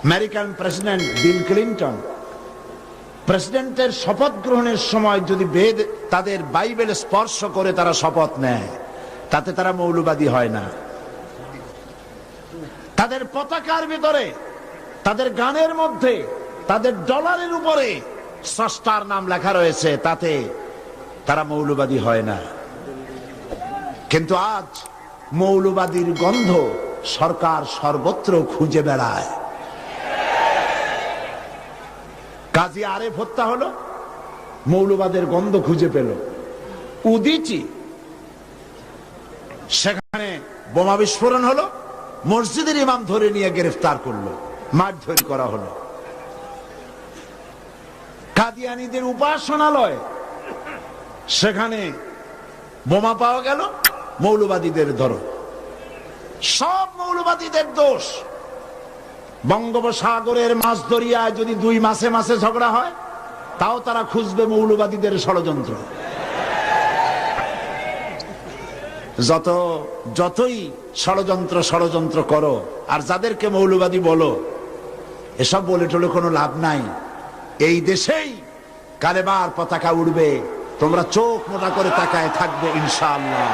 আমেরিকান প্রেসিডেন্ট বিল ক্লিন্টন প্রেসিডেন্টের শপথ গ্রহণের সময় যদি বেদ তাদের বাইবেল স্পর্শ করে তারা শপথ নেয়, তাতে তারা মৌলবাদী হয় না। তাদের পতাকার ভিতরে, তাদের গানের মধ্যে, তাদের ডলারের উপরে স্রষ্টার নাম লেখা রয়েছে, তাতে তারা মৌলবাদী হয় না। কিন্তু আজ মৌলবাদীর গন্ধ সরকার সর্বত্র খুঁজে বেড়ায়। কাজী আরেফ হত্যা হলো, মৌলবাদের গন্ধ খুঁজে পেল। উদিচি, সেখানে বোমা বিস্ফোরণ হলো, মসজিদের ইমাম ধরে নিয়ে গ্রেফতার করলো, মারধর করা হলো। কাদিয়ানীদের উপাসনালয়, সেখানে বোমা পাওয়া গেল, মৌলবাদীদের ধরো। সব মৌলবাদীদের দোষ। বঙ্গোপসাগরের মাছ দরিয়ায় যদি 2 মাসে মাসে ঝগড়া হয়, তাও তারা খুঁজবে মৌলবাদীদের ষড়যন্ত্র। যতই ষড়যন্ত্র করো, আর যাদেরকে মৌলবাদী বলো, এসব বলে টলে কোনো লাভ নাই। এই দেশেই কালেমার পতাকা উড়বে, তোমরা চোখ মোটা করে তাকায় থাকবে ইনশাআল্লাহ।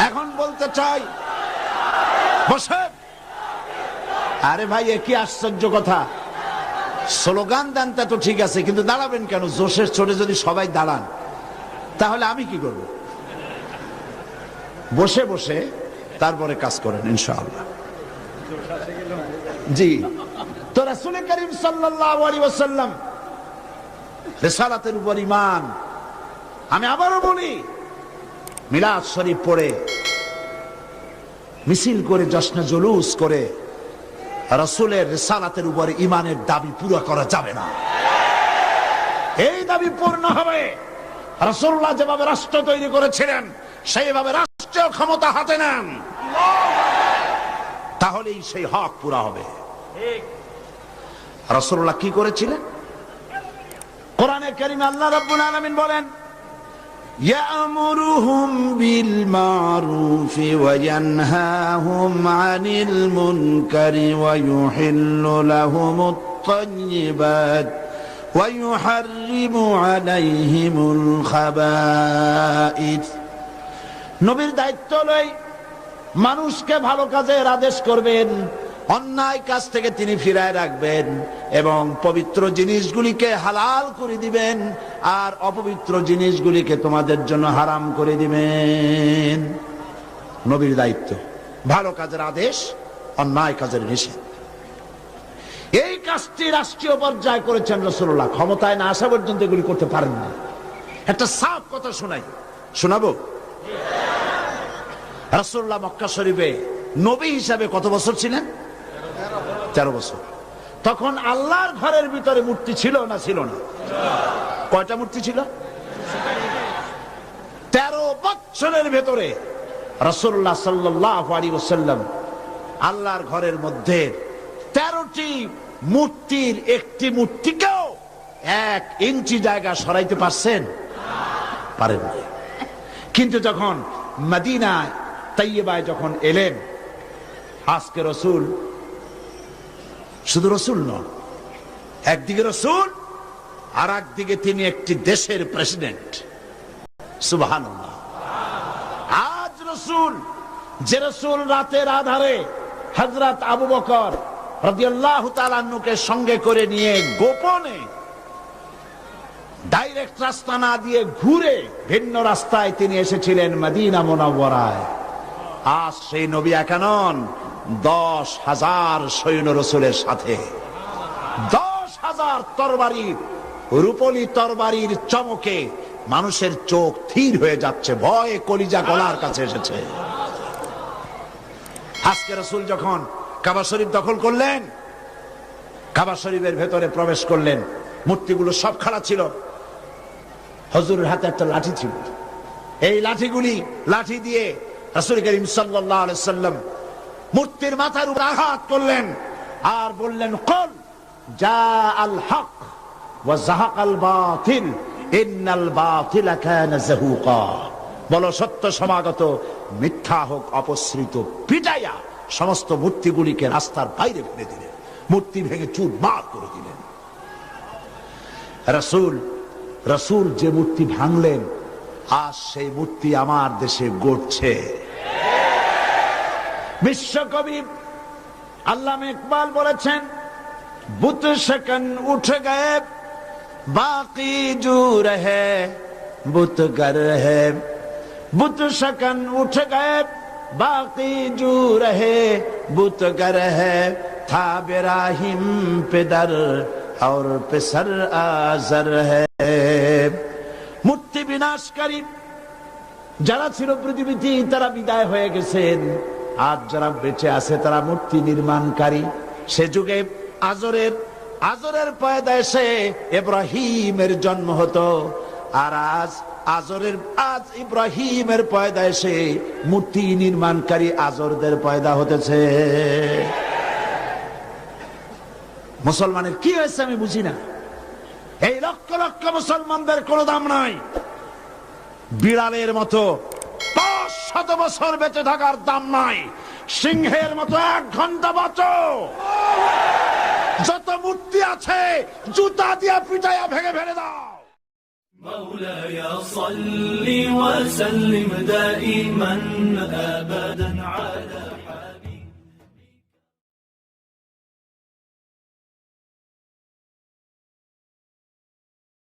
এখন বলতে চাই, বসে, আরে ভাই এ কি আশ্চর্য কথা। স্লোগান দেন তা তো ঠিক আছে, কিন্তু দাঁড়াবেন কেন? জোশের ছোটে যদি সবাই দাঁড়ান, তাহলে আমি কি করব? বসে বসে তারপরে কাজ করেন ইনশাআল্লাহ। জি, তো রাসূল করিম সাল্লাল্লাহু আলাইহি ওয়াসাল্লাম রিসালাতের উপর ঈমান। আমি আবারও বলি, মিলাদ শরীফ পড়ে, মিছিল করে, জশ্ন জুলুস করে রাসূলের রিসালাতের উপর ঈমানের দাবি পুরো করা যাবে না। এই দাবি পূর্ণ হবে রাসূলুল্লাহ যেভাবে রাষ্ট্র তৈরি করেছিলেন, সেইভাবে রাষ্ট্রীয় ক্ষমতা হাতে নেন, তাহলেই সেই হক পুরা হবে। রাসূলুল্লাহ কি করেছিলেন? কোরআনে কারীমে আল্লাহ রাব্বুল আলামিন বলেন, يأمرهم بالمعروف وينهاهم عن المنكر ويحل لهم الطيبات ويحرم عليهم الخبائث। নবীর দায়িত্ব লই মানুষকে ভালো কাজের আদেশ করবেন, অন্যায় কাজ থেকে তিনি ফিরায় রাখবেন, এবং পবিত্র জিনিসগুলিকে হালাল করে দিবেন, আর অপবিত্র জিনিসগুলিকে তোমাদের জন্য হারাম করে দিবেন। নবীর দায়িত্ব ভালো কাজের আদেশ, অন্যায় কাজের নিষেধ। এই কাজটি রাষ্ট্রীয় পর্যায়ে করেছেন রাসূলুল্লাহ। ক্ষমতায় না আসা পর্যন্ত এগুলি করতে পারেন না। একটা সাফ কথা শোনাবো। রাসূলুল্লাহ মক্কা শরীফে নবী হিসাবে কত বছর ছিলেন? 13 বছর। তখন আল্লাহর ঘরের ভিতরে মূর্তি ছিল না ছিল না? কয়টা মূর্তি ছিল? 13 বছরের ভেতরে রাসূলুল্লাহ সাল্লাল্লাহু আলাইহি ওয়াসাল্লাম আল্লাহর ঘরের মধ্যে 13টি মূর্তির একটি মূর্তিকেও 1 ইঞ্চি জায়গা সরাইতে পারছেন? পারেন না। কিন্তু যখন মদিনায় তাইয়্যিবায় যখন এলেন, আজকে রসুল শুধু রসুল নন, একদিকে রসুল আর একদিকে তিনি একটি দেশের প্রেসিডেন্ট। সুবহানাল্লাহ। রসুল, যে রসুল রাতের আধারে হযরত আবু বকর রাদিয়াল্লাহু তাআলা আনহুকে সঙ্গে করে নিয়ে গোপনে ডাইরেক্ট রাস্তা না দিয়ে ঘুরে ভিন্ন রাস্তায় তিনি এসেছিলেন মদিনা মুনাওয়ারায়। আজ সেই নবী একানন 10,000 সৈন্য রসুলের সাথে, 10,000 তরবারি, রূপলি তরবারির চমকে মানুষের চোখ থির হয়ে যাচ্ছে, ভয়ে কলিজা গলার কাছে এসেছে। আজকে রসুল যখন কাবা শরীফ দখল করলেন, কাবা শরীফের ভেতরে প্রবেশ করলেন, মূর্তিগুলো সব খাড়া ছিল, হুজুরের হাতে একটা লাঠি ছিল। এই লাঠি দিয়ে রাসূল করিম সাল্লাল্লাহু আলাইহি সাল্লাম মূর্তির মাথার উপর আঘাত করলেন আর বললেন, কুল জা আল হক ওয়া যাহাকাল বাতিল ইন্নাল বাতিলা কানা যাহুকা। বলো সত্য সমাগত, মিথ্যা হোক অপসৃত। পিটাইয়া সমস্ত মূর্তিগুলিকে রাস্তার বাইরে ফেলে দিলেন, মূর্তি ভেঙে চুরমার করে দিলেন। রাসূল যে মূর্তি ভাঙলেন, আজ সেই মূর্তি আমার দেশে গড়ছে। বিশ্বকবি আল্লামা ইকবাল বলেছেন, বুত शकन उठ गए बाकी जू रहे बुत गर है, बुत शकन उठ गए बाकी जू रहे बुत गर है, था बिराहिम पिदर और पिसर आजर है। মূর্তি বিনাশকারী যারা ছিল পৃথিবীতে, তারা বিদায় হয়ে গেছেন। আজ যারা বেঁচে আছে তারা মূর্তি নির্মাণকারী। সে যুগে আজরের পয়দায় ইব্রাহিমের জন্ম হতো, আর আজ ইব্রাহিমের পয়দায় মূর্তি নির্মাণকারী আজরদের পয়দা হতেছে। মুসলমানের কি হয়েছে আমি বুঝি না। এই লক্ষ লক্ষ মুসলমানদের কোনো দাম নাই। বিড়ালের মতো 500 বছর বেঁচে থাকার দাম নাই। সিংহের মতো 1 ঘন্টা বাঁচো। যত মূর্তি আছে জুতা দিয়া পিটাইয়া ভেঙে ফেলে দাও। مولاي صل وسلم دائما أبدا